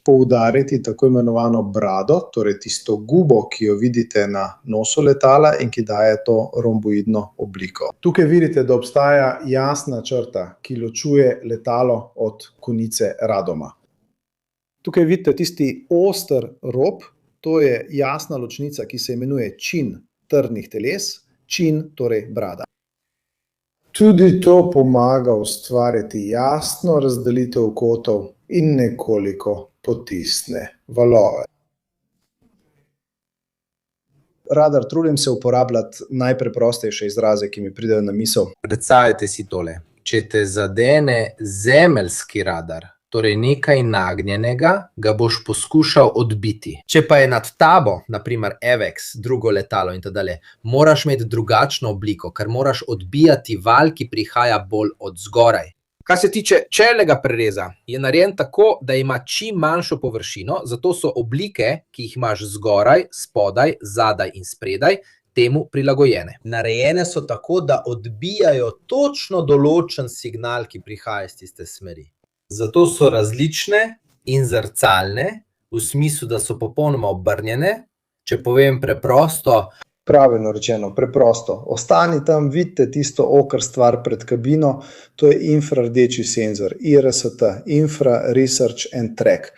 Poudariti tako imenovano brado, torej tisto gubo, ki jo vidite na nosu letala in ki daje to romboidno obliko. Tukaj vidite, da obstaja jasna črta, ki ločuje letalo od konice radoma. Tukaj vidite tisti oster rob, to je jasna ločnica, ki se imenuje čin trdnih teles, čin, torej brada. Tudi to pomaga ustvariti jasno razdelitev kotov in nekoliko potisne valove. Radar, trudim se uporabljati najpreprostejše izraze, ki mi pridejo na misel. Predstavljajte si tole. Če te zadene zemeljski radar, torej nekaj nagnjenega, ga boš poskušal odbiti. Če pa je nad tabo, naprimer AVEX, drugo letalo in tako dalje, moraš imeti drugačno obliko, ker moraš odbijati val, ki prihaja bolj od zgoraj. Kar se tiče čelnega prereza, je narejen tako, da ima čim manjšo površino, zato so oblike, ki jih imaš zgoraj, spodaj, zadaj in spredaj, temu prilagojene. Narejene so tako, da odbijajo točno določen signal, ki prihaja iz tiste smeri. Zato so različne in zrcalne, v smislu, da so popolnoma obrnjene. Če povem preprosto, Pravilno rečeno, preprosto. Ostani tam, vidite tisto okr stvar pred kabino, to je infrardeči senzor, IRST, Infra Research and Track.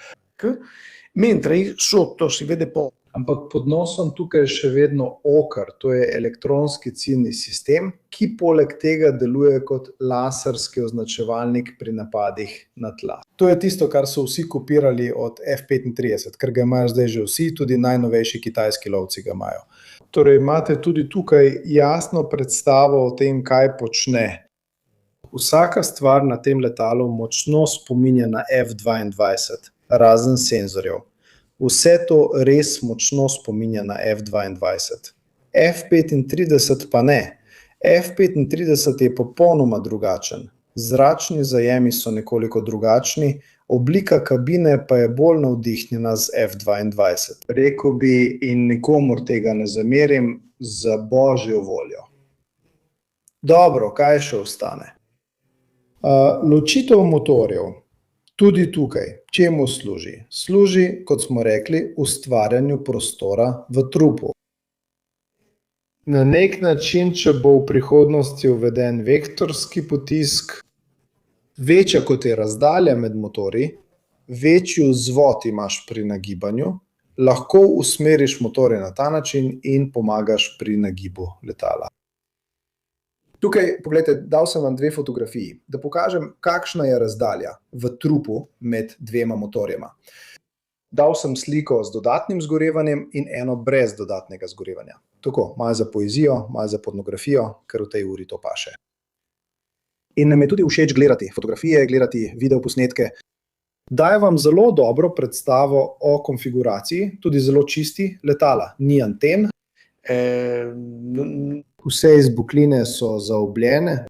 mentre sotto si vede poco. Ampak pod nosom tukaj je še vedno okr, to je elektronski ciljni sistem, ki poleg tega deluje kot laserski označevalnik pri napadih na tla. To je tisto, kar so vsi kopirali od F-35, ker ga imajo zdaj že vsi, tudi najnovejši kitajski lovci ga imajo. Torej imate tudi tukaj jasno predstavo o tem, kaj počne. Vsaka stvar na tem letalu močno spominja na F-22, razen senzorjev. Vse to res močno spominja na F-22. F-35 pa ne. F-35 je popolnoma drugačen. Zračni zajemi so nekoliko drugačni, oblika kabine pa je bolj navdihnjena z F-22. Rekel bi, in nikomur tega ne zamerim, za božjo voljo. Dobro, kaj še ostane? Ločitev motorjev. Tudi tukaj, čemu služi? Služi, kot smo rekli, ustvarjanju prostora v trupu. Na nek način, če bo v prihodnosti uveden vektorski potisk, večja kot je razdalja med motorji, večji vzvod imaš pri nagibanju, lahko usmeriš motorje na ta način in pomagaš pri nagibu letala. Tukaj, poglejte, dal sem vam 2 fotografiji, da pokažem, kakšna je razdalja v trupu med dvema motorjema. Dal sem sliko z dodatnim zgorevanjem in eno brez dodatnega zgorevanja. Tako, malo za poezijo, malo za pornografijo, ker v tej uri to paše. In nam je tudi všeč gledati fotografije, gledati videoposnetke. Daje vam zelo dobro predstavo o konfiguraciji, tudi zelo čisti letala. Ni anten. Vse izbokline so zaobljene.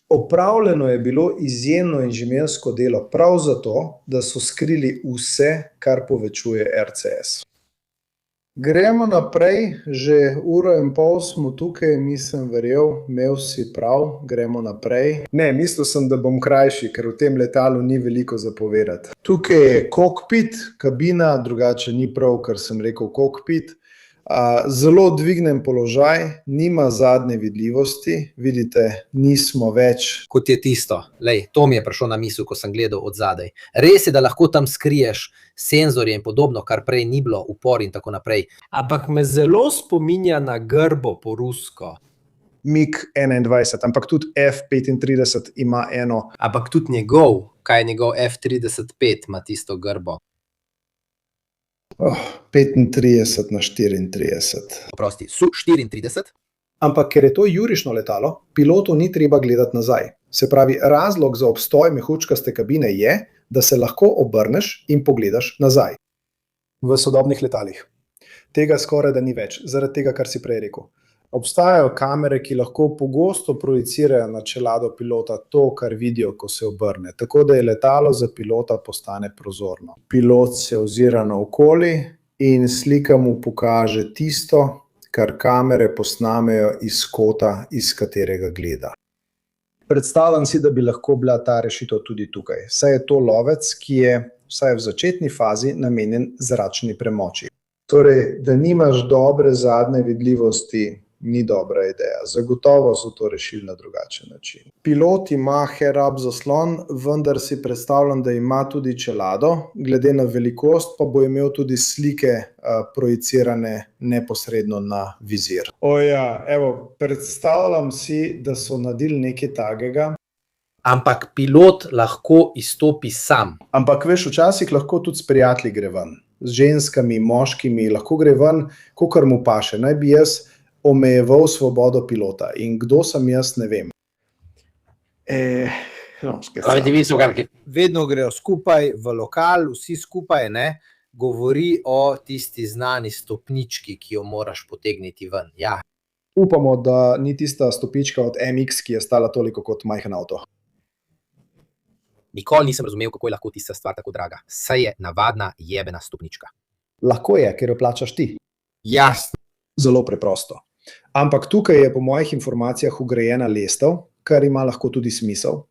Opravljeno je bilo izjemno inženirsko delo prav zato, da so skrili vse, kar povečuje RCS. Gremo naprej, že 1,5 smo tukaj, nisem verjel, imel si prav, gremo naprej. Ne, mislil sem, da bom krajši, ker v tem letalu ni veliko za povedati. Tukaj je kokpit, kabina, drugače ni prav, ker sem rekel kokpit. Zelo dvignen položaj, nima zadnje vidljivosti, vidite, nismo več. Kot je tisto, to mi je prišlo na misel, ko sem gledal od zadaj. Res je, da lahko tam skriješ senzorje in podobno, kar prej ni bilo, upor in tako naprej. Ampak me zelo spominja na grbo po rusko. MiG-21, ampak tudi F-35 ima eno. Ampak tudi njegov, kaj je njegov F-35, ima tisto grbo. 35 na 34. Oprosti, Su-34. Ampak ker je to jurišno letalo, pilotu ni treba gledati nazaj. Se pravi, razlog za obstoj mehurčkaste kabine je, da se lahko obrneš in pogledaš nazaj. V sodobnih letalih. Tega skoraj da ni več, zaradi tega, kar si prej rekel. Obstajajo kamere, ki lahko pogosto projicirajo na čelado pilota to, kar vidijo, ko se obrne, tako da je letalo za pilota postane prozorno. Pilot se ozira naokoli in slika mu pokaže tisto, kar kamere posnamejo iz kota, iz katerega gleda. Predstavljam si, da bi lahko bila ta rešitev tudi tukaj. Saj je to lovec, ki je vsaj v začetni fazi namenjen zračni premoči. Torej, da nimaš dobre zadnje vidljivosti, ni dobra ideja. Zagotovo so to rešili na drugačen način. Pilot ima head-up zaslon, vendar si predstavljam, da ima tudi čelado, glede na velikost pa bo imel tudi slike projicirane neposredno na vizir. Evo, predstavljam si, da so naredili nekaj takega. Ampak pilot lahko izstopi sam. Ampak veš, včasih lahko tudi s prijatelji gre ven. Z ženskami, moškimi, lahko gre ven, kakor mu paše. Naj bi jaz omejeval svobodo pilota. In kdo sem jaz, ne vem. Vedno grejo skupaj v lokal, vsi skupaj, ne, govori o tisti znani stopnički, ki jo moraš potegniti ven. Ja. Upamo, da ni tista stopička od MX, ki je stala toliko kot majhen avto. Nikoli nisem razumel, kako je lahko tista stvar tako draga. Saj je navadna jebena stopnička. Lahko je, ker jo plačaš ti. Jasno. Zelo preprosto. Ampak tukaj je po mojih informacijah vgrajena lestev, kar ima lahko tudi smisel.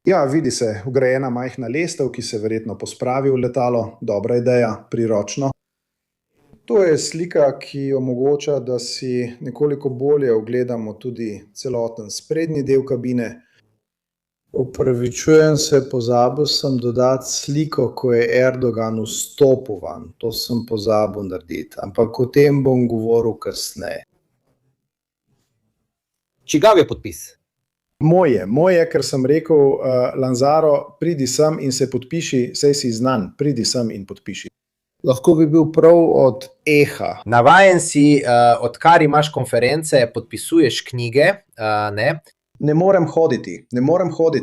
Ja, vidi se vgrajena majhna lestev, ki se verjetno pospravi v letalo. Dobra ideja, priročno. To je slika, ki omogoča, da si nekoliko bolje ogledamo tudi celoten sprednji del kabine. Opravičujem se, pozabil sem dodati sliko, ko je Erdogan vstopil van. To sem pozabil narediti, ampak o tem bom govoril kasneje. Čigav je podpis? Moje, ker sem rekel, Lanzaro, pridi sem in se podpiši, saj si znan, pridi sem in podpiši. Lahko bi bil prav od Eha. Navajen si, odkar imaš konference, podpisuješ knjige, ne? Ne morem hoditi,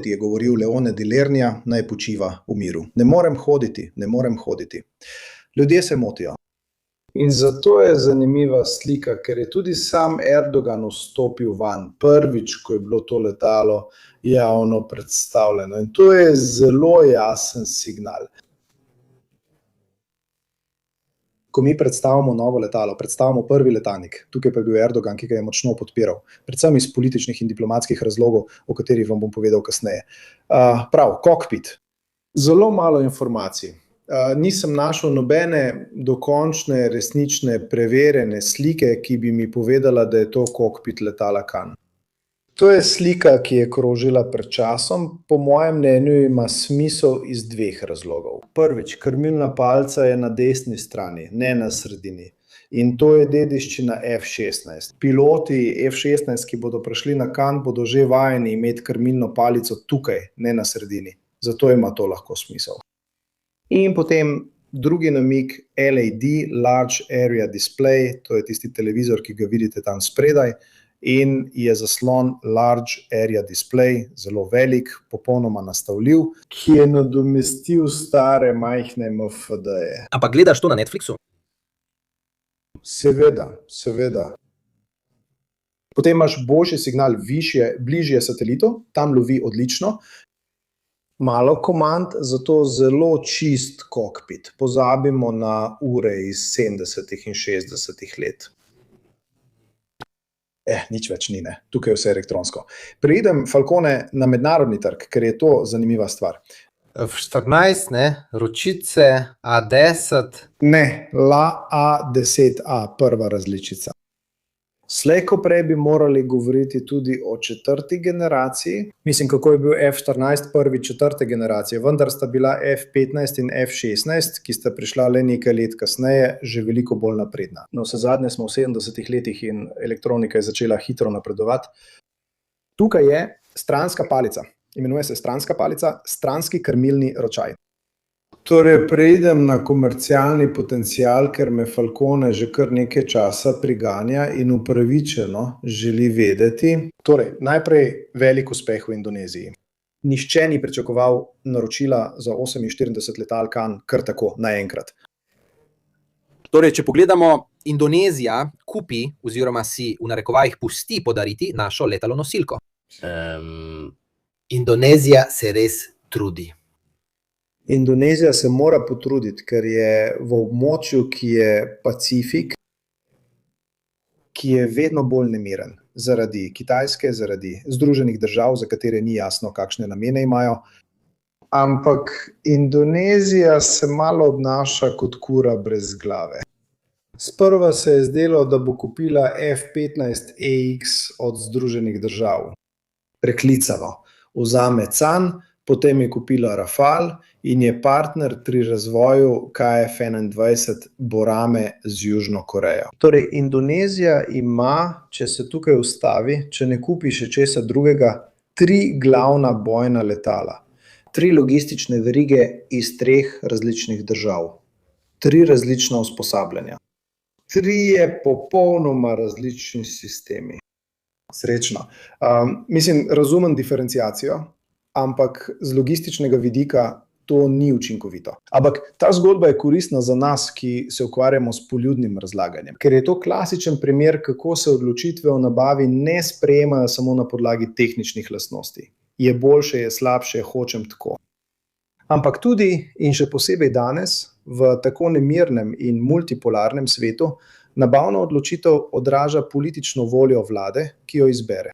je govoril Leone di Lernia, naj počiva v miru. Ne morem hoditi. Ljudje se motijo. In zato je zanimiva slika, ker je tudi sam Erdogan vstopil van, prvič, ko je bilo to letalo javno predstavljeno. In to je zelo jasen signal. Ko mi predstavimo novo letalo, predstavimo prvi letalnik, tukaj pa je bil Erdogan, ki ga je močno podpiral, predvsem iz političnih in diplomatskih razlogov, o katerih vam bom povedal kasneje. Prav, kokpit. Zelo malo informacij. Nisem našel nobene dokončne, resnične, preverjene slike, ki bi mi povedala, da je to kokpit letala Kan. To je slika, ki je krožila pred časom. Po mojem mnenju ima smisel iz dveh razlogov. Prvič, krmilna palica je na desni strani, ne na sredini. In to je dediščina F-16. Piloti F-16, ki bodo prišli na Kan, bodo že vajeni imeti krmilno palico tukaj, ne na sredini. Zato ima to lahko smisel. In potem drugi namig LED, Large Area Display, to je tisti televizor, ki ga vidite tam spredaj, in je zaslon Large Area Display, zelo velik, popolnoma nastavljiv, ki je nadomestil stare majhne MFD-je. Ampak gledaš to na Netflixu? Seveda. Potem imaš boljši signal bližje satelitu, tam lovi odlično. Malo komand, zato zelo čist kokpit. Pozabimo na ure iz 70. in 60. let. Nič več ni, ne. Tukaj je vse elektronsko. Preidem, Falcone, na mednarodni trg, ker je to zanimiva stvar. F-14, ne, ročice, A10. Ne, La A10A, prva različica. Slej ko prej bi morali govoriti tudi o četrti generaciji. Mislim, kako je bil F-14 prvi četrte generacije, vendar sta bila F-15 in F-16, ki sta prišla le nekaj let kasneje, že veliko bolj napredna. No, vsezadnje smo v 70. letih in elektronika je začela hitro napredovati. Tukaj je stranska palica. Imenuje se stranska palica, stranski krmilni ročaj. Torej, preidem na komercialni potencial, ker me Falcone že kar nekaj časa priganja in upravičeno želi vedeti. Torej, najprej velik uspeh v Indoneziji. Nihče ni pričakoval naročila za 48 letal Kan kar tako, naenkrat. Torej, če pogledamo, Indonezija kupi oziroma si v narekovajih pusti podariti našo letalonosilko. Indonezija se res trudi. Indonezija se mora potruditi, ker je v območju, ki je Pacifik, ki je vedno bolj nemiren. Zaradi Kitajske, zaradi Združenih držav, za katere ni jasno, kakšne namene imajo. Ampak Indonezija se malo obnaša kot kura brez glave. Sprva se je zdelo, da bo kupila F-15EX od Združenih držav. Preklicano. Vzame Can, potem je kupila Rafale in je partner pri razvoju KF-21 Borame z Južno Korejo. Torej, Indonezija ima, če se tukaj ustavi, če ne kupi še česa drugega, 3 glavna bojna letala, 3 logistične verige iz 3 različnih držav, 3 različna usposabljanja, 3 popolnoma različni sistemi. Srečno. Mislim, razumem diferenciacijo, ampak z logističnega vidika to ni učinkovito. Ampak ta zgodba je koristna za nas, ki se ukvarjamo s poljudnim razlaganjem, ker je to klasičen primer, kako se odločitve o nabavi ne sprejemajo samo na podlagi tehničnih lastnosti. Je boljše, je slabše, hočem tako. Ampak tudi in še posebej danes, v tako nemirnem in multipolarnem svetu, nabavna odločitev odraža politično voljo vlade, ki jo izbere.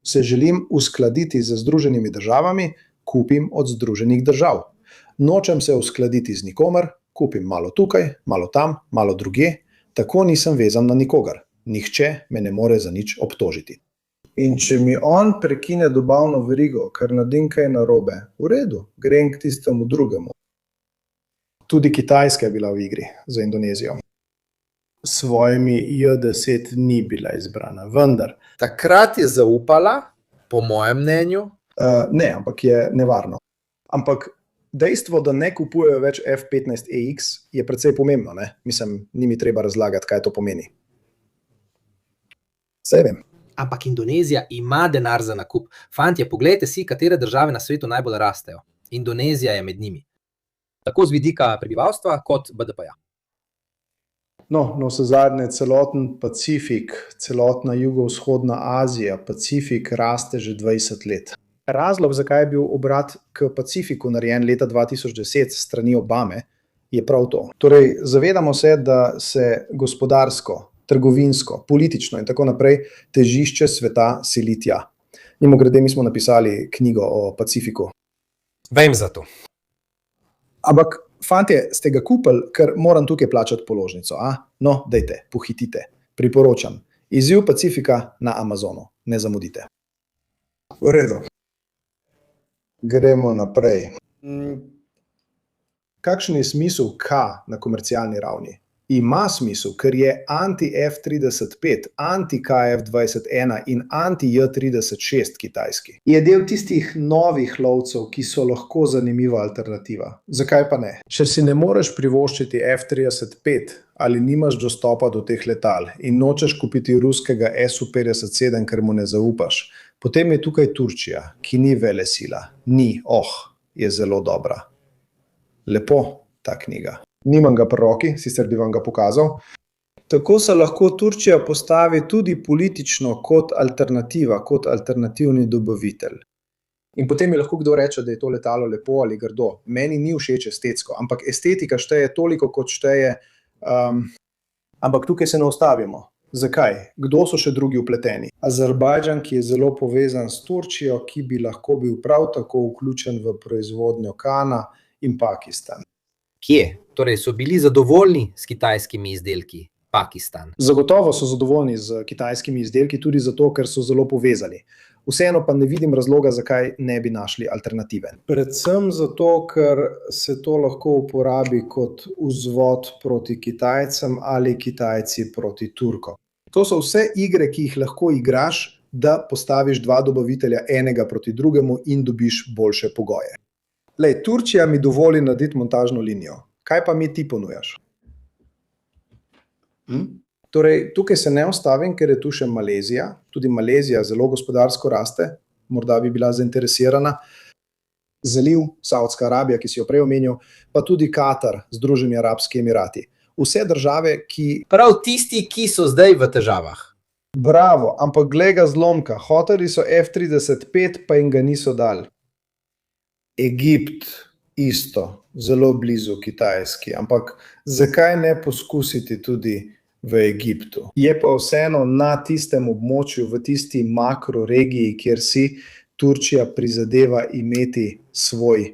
Se želim uskladiti z Združenimi državami, kupim od Združenih držav. Nočem se uskladiti z nikomer, kupim malo tukaj, malo tam, malo drugje, tako nisem vezan na nikogar. Nihče me ne more za nič obtožiti. In če mi on prekine dobavno verigo, ker naredim kaj narobe, v redu, grem k tistemu drugemu. Tudi Kitajska je bila v igri za Indonezijo. S svojimi J10 ni bila izbrana, vendar. Takrat je zaupala, po mojem mnenju. Ne, ampak je nevarno. Ampak dejstvo, da ne kupujejo več F-15EX, je precej pomembno, ne? Mislim, ni mi treba razlagati, kaj to pomeni. Saj vem. Ampak Indonezija ima denar za nakup. Fantje, poglejte si, katere države na svetu najbolj rastejo. Indonezija je med njimi. Tako z vidika prebivalstva kot BDP-ja. No, navsezadnje celoten Pacifik, celotna jugovzhodna Azija, Pacifik raste že 20 let. Razlog, zakaj je bil obrat k Pacifiku narejen leta 2010 strani Obame, je prav to. Torej, zavedamo se, da se gospodarsko, trgovinsko, politično in tako naprej težišče sveta seli tja. Mimogrede, mi smo napisali knjigo o Pacifiku. Vem za to. Ampak, fantje, ste ga kupili, ker moram tukaj plačati položnico, a? No, dajte, pohitite. Priporočam. Izziv Pacifika na Amazonu. Ne zamudite. V redu. Gremo naprej. Kakšen je smisel K na komercialni ravni? Ima smisel, ker je anti-F-35, anti-KF-21 in anti-J-36 kitajski. Je del tistih novih lovcev, ki so lahko zanimiva alternativa. Zakaj pa ne? Če si ne moreš privoščiti F-35 ali nimaš dostopa do teh letal in nočeš kupiti ruskega Su-57, ker mu ne zaupaš, potem je tukaj Turčija, ki ni velesila. Ni, je zelo dobra. Lepo ta knjiga. Nimam ga pri roki, sicer bi vam ga pokazal. Tako se lahko Turčija postavi tudi politično kot alternativa, kot alternativni dobavitelj. In potem mi lahko kdo reče, da je to letalo lepo ali grdo. Meni ni všeč estetsko, ampak estetika šteje toliko, kot šteje. Ampak tukaj se ne ustavimo. Zakaj? Kdo so še drugi vpleteni? Azerbajdžan, ki je zelo povezan s Turčijo, ki bi lahko bil prav tako vključen v proizvodnjo kana, in Pakistan. Kje? Torej so bili zadovoljni s kitajskimi izdelki Pakistan? Zagotovo so zadovoljni z kitajskimi izdelki, tudi zato, ker so zelo povezani. Vseeno pa ne vidim razloga, zakaj ne bi našli alternative. Predvsem zato, ker se to lahko uporabi kot vzvod proti Kitajcem ali Kitajci proti Turkom. To so vse igre, ki jih lahko igraš, da postaviš dva dobavitelja enega proti drugemu in dobiš boljše pogoje. Lej, Turčija mi dovoli narediti montažno linijo. Kaj pa mi ti ponujaš? Torej, tukaj se ne ostavim, ker je tu še Malezija. Tudi Malezija zelo gospodarsko raste, morda bi bila zainteresirana. Zaliv, Saudska Arabija, ki si jo prej omenil, pa tudi Katar, Združeni Arabski Emirati. Vse države, ki... Prav tisti, ki so zdaj v težavah. Bravo, ampak glej ga zlomka. Hoteli so F-35, pa jim ga niso dali. Egipt, isto, zelo blizu Kitajski, ampak zakaj ne poskusiti tudi v Egiptu? Je pa vseeno na tistem območju, v tisti makroregiji, kjer si Turčija prizadeva imeti svoj,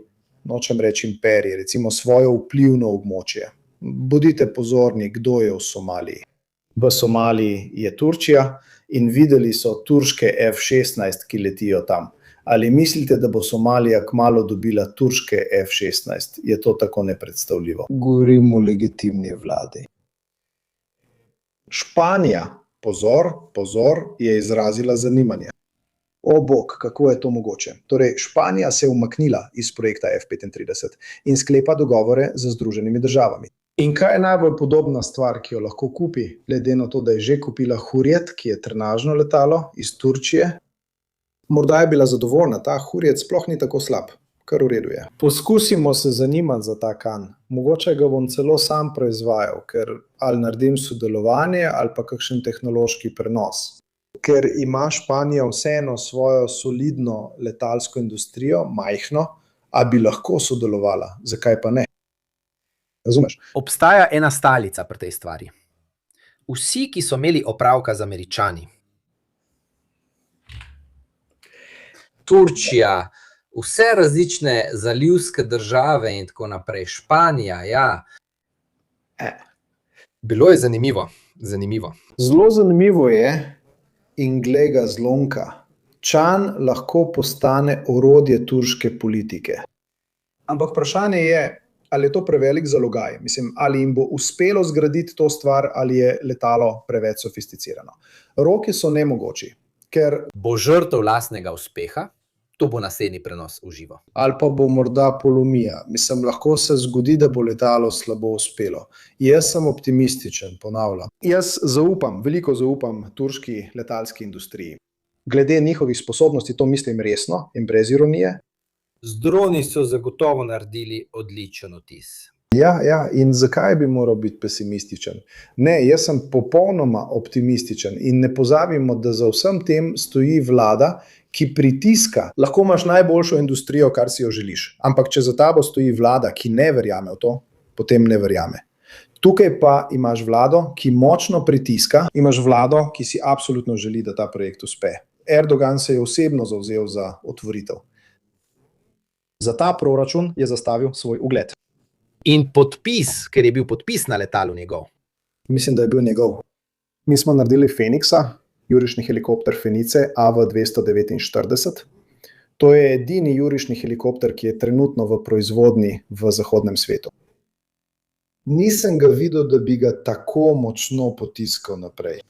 nočem reči imperij, recimo svojo vplivno območje. Bodite pozorni, kdo je v Somaliji. V Somaliji je Turčija in videli so turške F-16, ki letijo tam. Ali mislite, da bo Somalija kmalu dobila turške F-16? Je to tako nepredstavljivo? Govorim o legitimni vladi. Španija, pozor, je izrazila zanimanje. O bog, kako je to mogoče? Torej, Španija se je umaknila iz projekta F-35 in sklepa dogovore z Združenimi državami. In kaj je najbolj podobna stvar, ki jo lahko kupi, glede na to, da je že kupila Hurjet, ki je trenažno letalo iz Turčije? Morda je bila zadovoljna, ta Hurjet sploh ni tako slab, kar v redu je. Poskusimo se zanimati za ta kan. Mogoče ga bom celo sam proizvajal, ker ali naredim sodelovanje ali pa kakšen tehnološki prenos. Ker ima Španija vseeno svojo solidno letalsko industrijo, majhno, a bi lahko sodelovala, zakaj pa ne? Razumeš? Obstaja ena stalnica pri tej stvari. Vsi, ki so imeli opravka z Američani, Turčija, vse različne zalivske države in tako naprej, Španija, ja. Bilo je zanimivo. Zelo zanimivo je, in glej ga zlomka, Čan lahko postane orodje turške politike. Ampak vprašanje je, ali je to prevelik zalogaj? Mislim, ali jim bo uspelo zgraditi to stvar, ali je letalo preveč sofisticirano. Roki so nemogoči, ker Bo žrtev lastnega uspeha, to bo naslednji prenos v živo. ali pa bo morda polomija. Mislim, lahko se zgodi, da bo letalo slabo uspelo. Jaz sem optimističen, ponavljam. Jaz veliko zaupam turški letalski industriji. Glede njihovih sposobnosti, to mislim resno in brez ironije. Z droni so zagotovo naredili odličen vtis. Ja, in zakaj bi moral biti pesimističen? Ne, jaz sem popolnoma optimističen in ne pozabimo, da za vsem tem stoji vlada, ki pritiska. Lahko imaš najboljšo industrijo, kar si jo želiš, ampak če za tabo stoji vlada, ki ne verjame v to, potem ne verjame. Tukaj pa imaš vlado, ki močno pritiska, imaš vlado, ki si absolutno želi, da ta projekt uspe. Erdogan se je osebno zavzel za otvoritev. Za ta proračun je zastavil svoj ugled. In podpis, ker je bil podpis na letalu njegov. Mislim, da je bil njegov. Mi smo naredili Feniksa, jurišni helikopter Fenice AV249. To je edini jurišni helikopter, ki je trenutno v proizvodnji v zahodnem svetu. Nisem ga videl, da bi ga tako močno potiskal naprej.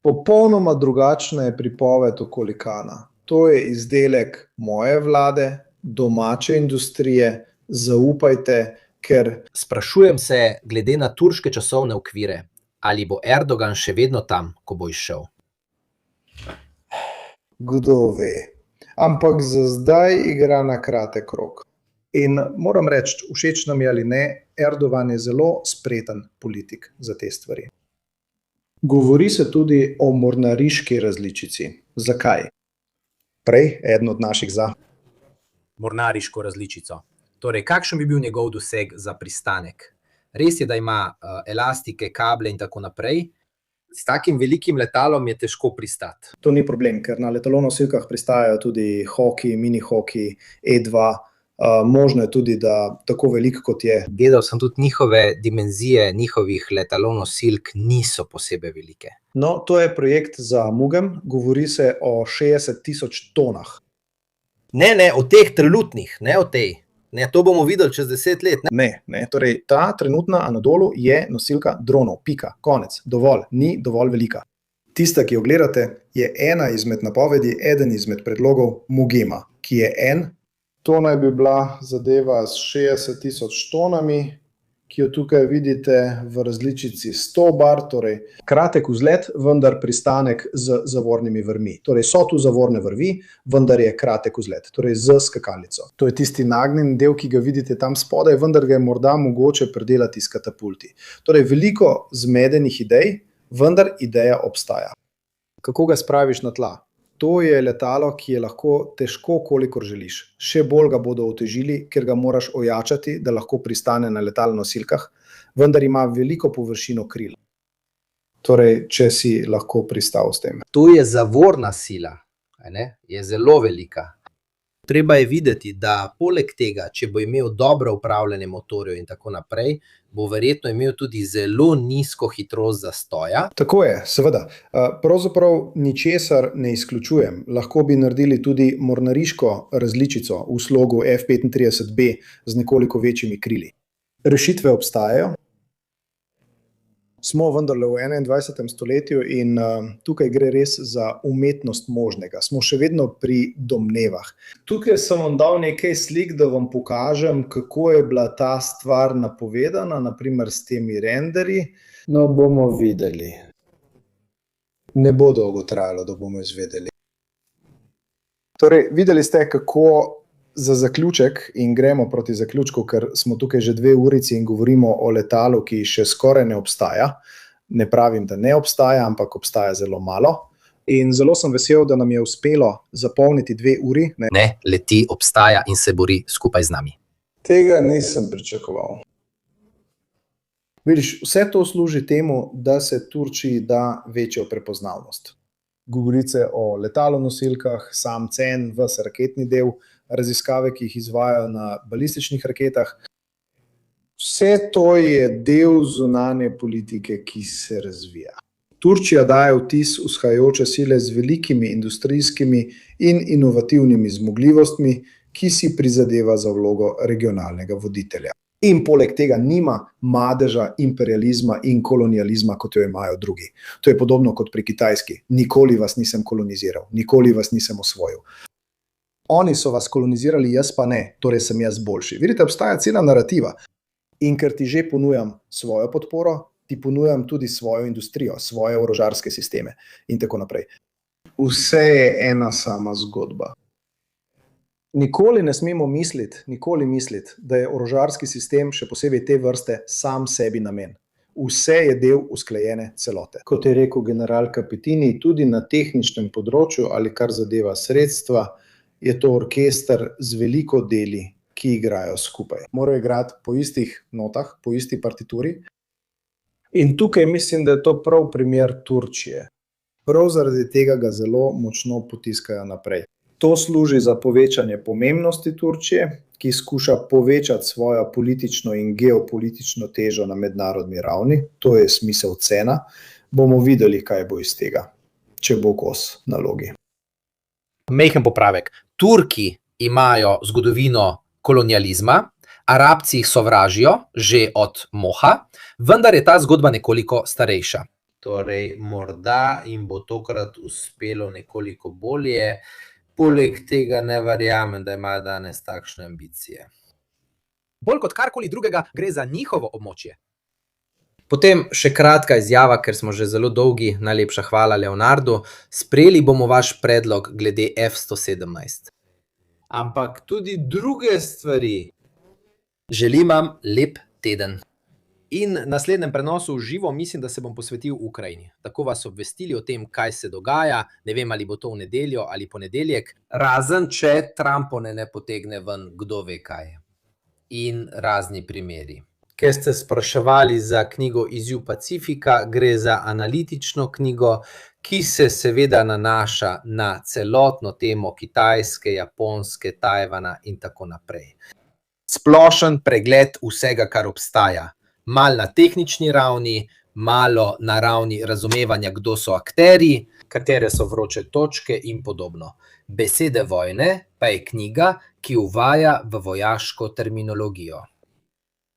Popolnoma drugačna je pripoved okoli Kana. To je izdelek moje vlade, domače industrije, zaupajte, ker Sprašujem se, glede na turške časovne okvire, ali bo Erdogan še vedno tam, ko bo izšel. kdo ve. Ampak za zdaj igra na kratek rok. In moram reči, všeč nam je ali ne, Erdogan je zelo spreten politik za te stvari. Govori se tudi o mornariški različici. Zakaj? Prej, eden od naših Mornariško različico. Torej, kakšen bi bil njegov doseg za pristanek? Res je, da ima elastike, kable in tako naprej. S takim velikim letalom je težko pristati. To ni problem, ker na letalonosilkah pristajajo tudi hoki, mini hoki, E2. Možno je tudi, da tako velik kot je. Gledal sem tudi njihove dimenzije, njihovih letalonosilk niso posebej velike. No, to je projekt za Mugem, govori se o 60.000 tonah. Ne, o teh trenutnih, ne o tej. Ne, to bomo videli čez 10 let. Ne, torej ta trenutna Anadolu je nosilka dronov, pika, konec, dovolj, ni dovolj velika. Tista, ki jo gledate, je ena izmed napovedi, eden izmed predlogov Mugema, ki je To naj bi bila zadeva s 60.000 tonami, ki jo tukaj vidite v različici 100 bar, torej kratek vzlet, vendar pristanek z zavornimi vrvmi. Torej so tu zavorne vrvi, vendar je kratek vzlet, torej z skakalnico. To je tisti nagnjen del, ki ga vidite tam spodaj, vendar ga je morda mogoče predelati s katapulti. Torej veliko zmedenih idej, vendar ideja obstaja. Kako ga spraviš na tla? To je letalo, ki je lahko težko, kolikor želiš. Še bolj ga bodo otežili, ker ga moraš ojačati, da lahko pristane na letalnosilkah, vendar ima veliko površino kril. Torej, če si lahko pristal s tem. To je zavorna sila, je zelo velika. Treba je videti, da poleg tega, če bo imel dobro upravljanje motorjev in tako naprej, bo verjetno imel tudi zelo nizko hitrost zastoja. Tako je, seveda. Pravzaprav ničesar ne izključujem. Lahko bi naredili tudi mornariško različico v slogu F-35B z nekoliko večjimi krili. Rešitve obstajajo. Smo vendarle v 21. stoletju in tukaj gre res za umetnost možnega. Smo še vedno pri domnevah. Tukaj sem vam dal nekaj slik, da vam pokažem, kako je bila ta stvar napovedana, naprimer s temi renderji. No, bomo videli. Ne bo dolgo trajalo, da bomo izvedeli. Torej, videli ste, kako za zaključek, in gremo proti zaključku, ker smo tukaj že 2 urici in govorimo o letalu, ki še skoraj ne obstaja. Ne pravim, da ne obstaja, ampak obstaja zelo malo. In zelo sem vesel, da nam je uspelo zapolniti 2 uri. Ne, leti, obstaja in se bori skupaj z nami. Tega nisem pričakoval. Vidiš, vse to služi temu, da se Turčiji da večjo prepoznavnost. Govorice o letalonosilkah, sam cen, ves raketni del, raziskave, ki jih izvajajo na balističnih raketah. Vse to je del zunanje politike, ki se razvija. Turčija daje vtis vzhajajoče sile z velikimi industrijskimi in inovativnimi zmogljivostmi, ki si prizadeva za vlogo regionalnega voditelja. In poleg tega nima madeža imperializma in kolonializma, kot jo imajo drugi. To je podobno kot pri Kitajski. Nikoli vas nisem koloniziral, nikoli vas nisem osvojil. Oni so vas kolonizirali, jaz pa ne, torej sem jaz boljši. Vidite, obstaja cela narativa. In ker ti že ponujam svojo podporo, ti ponujam tudi svojo industrijo, svoje orožarske sisteme in tako naprej. Vse je ena sama zgodba. Nikoli ne smemo misliti, da je orožarski sistem, še posebej te vrste, sam sebi namen. Vse je del usklajene celote. Kot je rekel general Kapitini, tudi na tehničnem področju ali kar zadeva sredstva, je to orkester z veliko deli, ki igrajo skupaj. Morajo igrati po istih notah, po isti partituri. In tukaj mislim, da je to prav primer Turčije. Prav zaradi tega ga zelo močno potiskajo naprej. To služi za povečanje pomembnosti Turčije, ki skuša povečati svojo politično in geopolitično težo na mednarodni ravni. To je smisel cena. Bomo videli, kaj bo iz tega, če bo kos nalogi. Majhen popravek. Turki imajo zgodovino kolonializma, Arabci jih sovražijo že od Moha, vendar je ta zgodba nekoliko starejša. Torej, morda jim bo tokrat uspelo nekoliko bolje. Poleg tega ne verjamem, da imajo danes takšne ambicije. Bolj kot karkoli drugega gre za njihovo območje. Potem še kratka izjava, ker smo že zelo dolgi, najlepša hvala Leonardu. Sprejeli bomo vaš predlog glede F-117. Ampak tudi druge stvari. Želim vam lep teden. In na naslednjem prenosu v živo mislim, da se bom posvetil Ukrajini. Tako vas obvestili o tem, kaj se dogaja, ne vem, ali bo to v nedeljo ali ponedeljek. Razen če Trumpone ne potegne ven, kdo ve kaj. In razni primeri. Ker ste spraševali za knjigo Izziv Pacifika, gre za analitično knjigo, ki se seveda nanaša na celotno temo Kitajske, Japonske, Tajvana in tako naprej. Splošen pregled vsega, kar obstaja. Malo na tehnični ravni, malo na ravni razumevanja, kdo so akterji, katere so vroče točke in podobno. Besede vojne pa je knjiga, ki uvaja v vojaško terminologijo.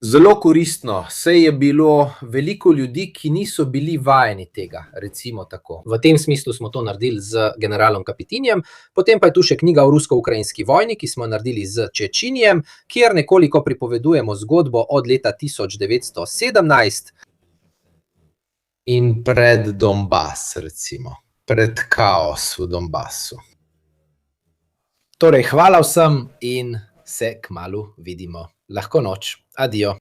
Zelo koristno, saj je bilo veliko ljudi, ki niso bili vajeni tega, recimo tako. V tem smislu smo to naredili z generalom Kapitinijem, potem pa je tu še knjiga o rusko-ukrajinski vojni, ki smo naredili z Čečinijem, kjer nekoliko pripovedujemo zgodbo od leta 1917 in pred Donbas, recimo. Pred kaos v Donbasu. Torej, hvala vsem in se kmalu vidimo. Lahko noč. Adijo.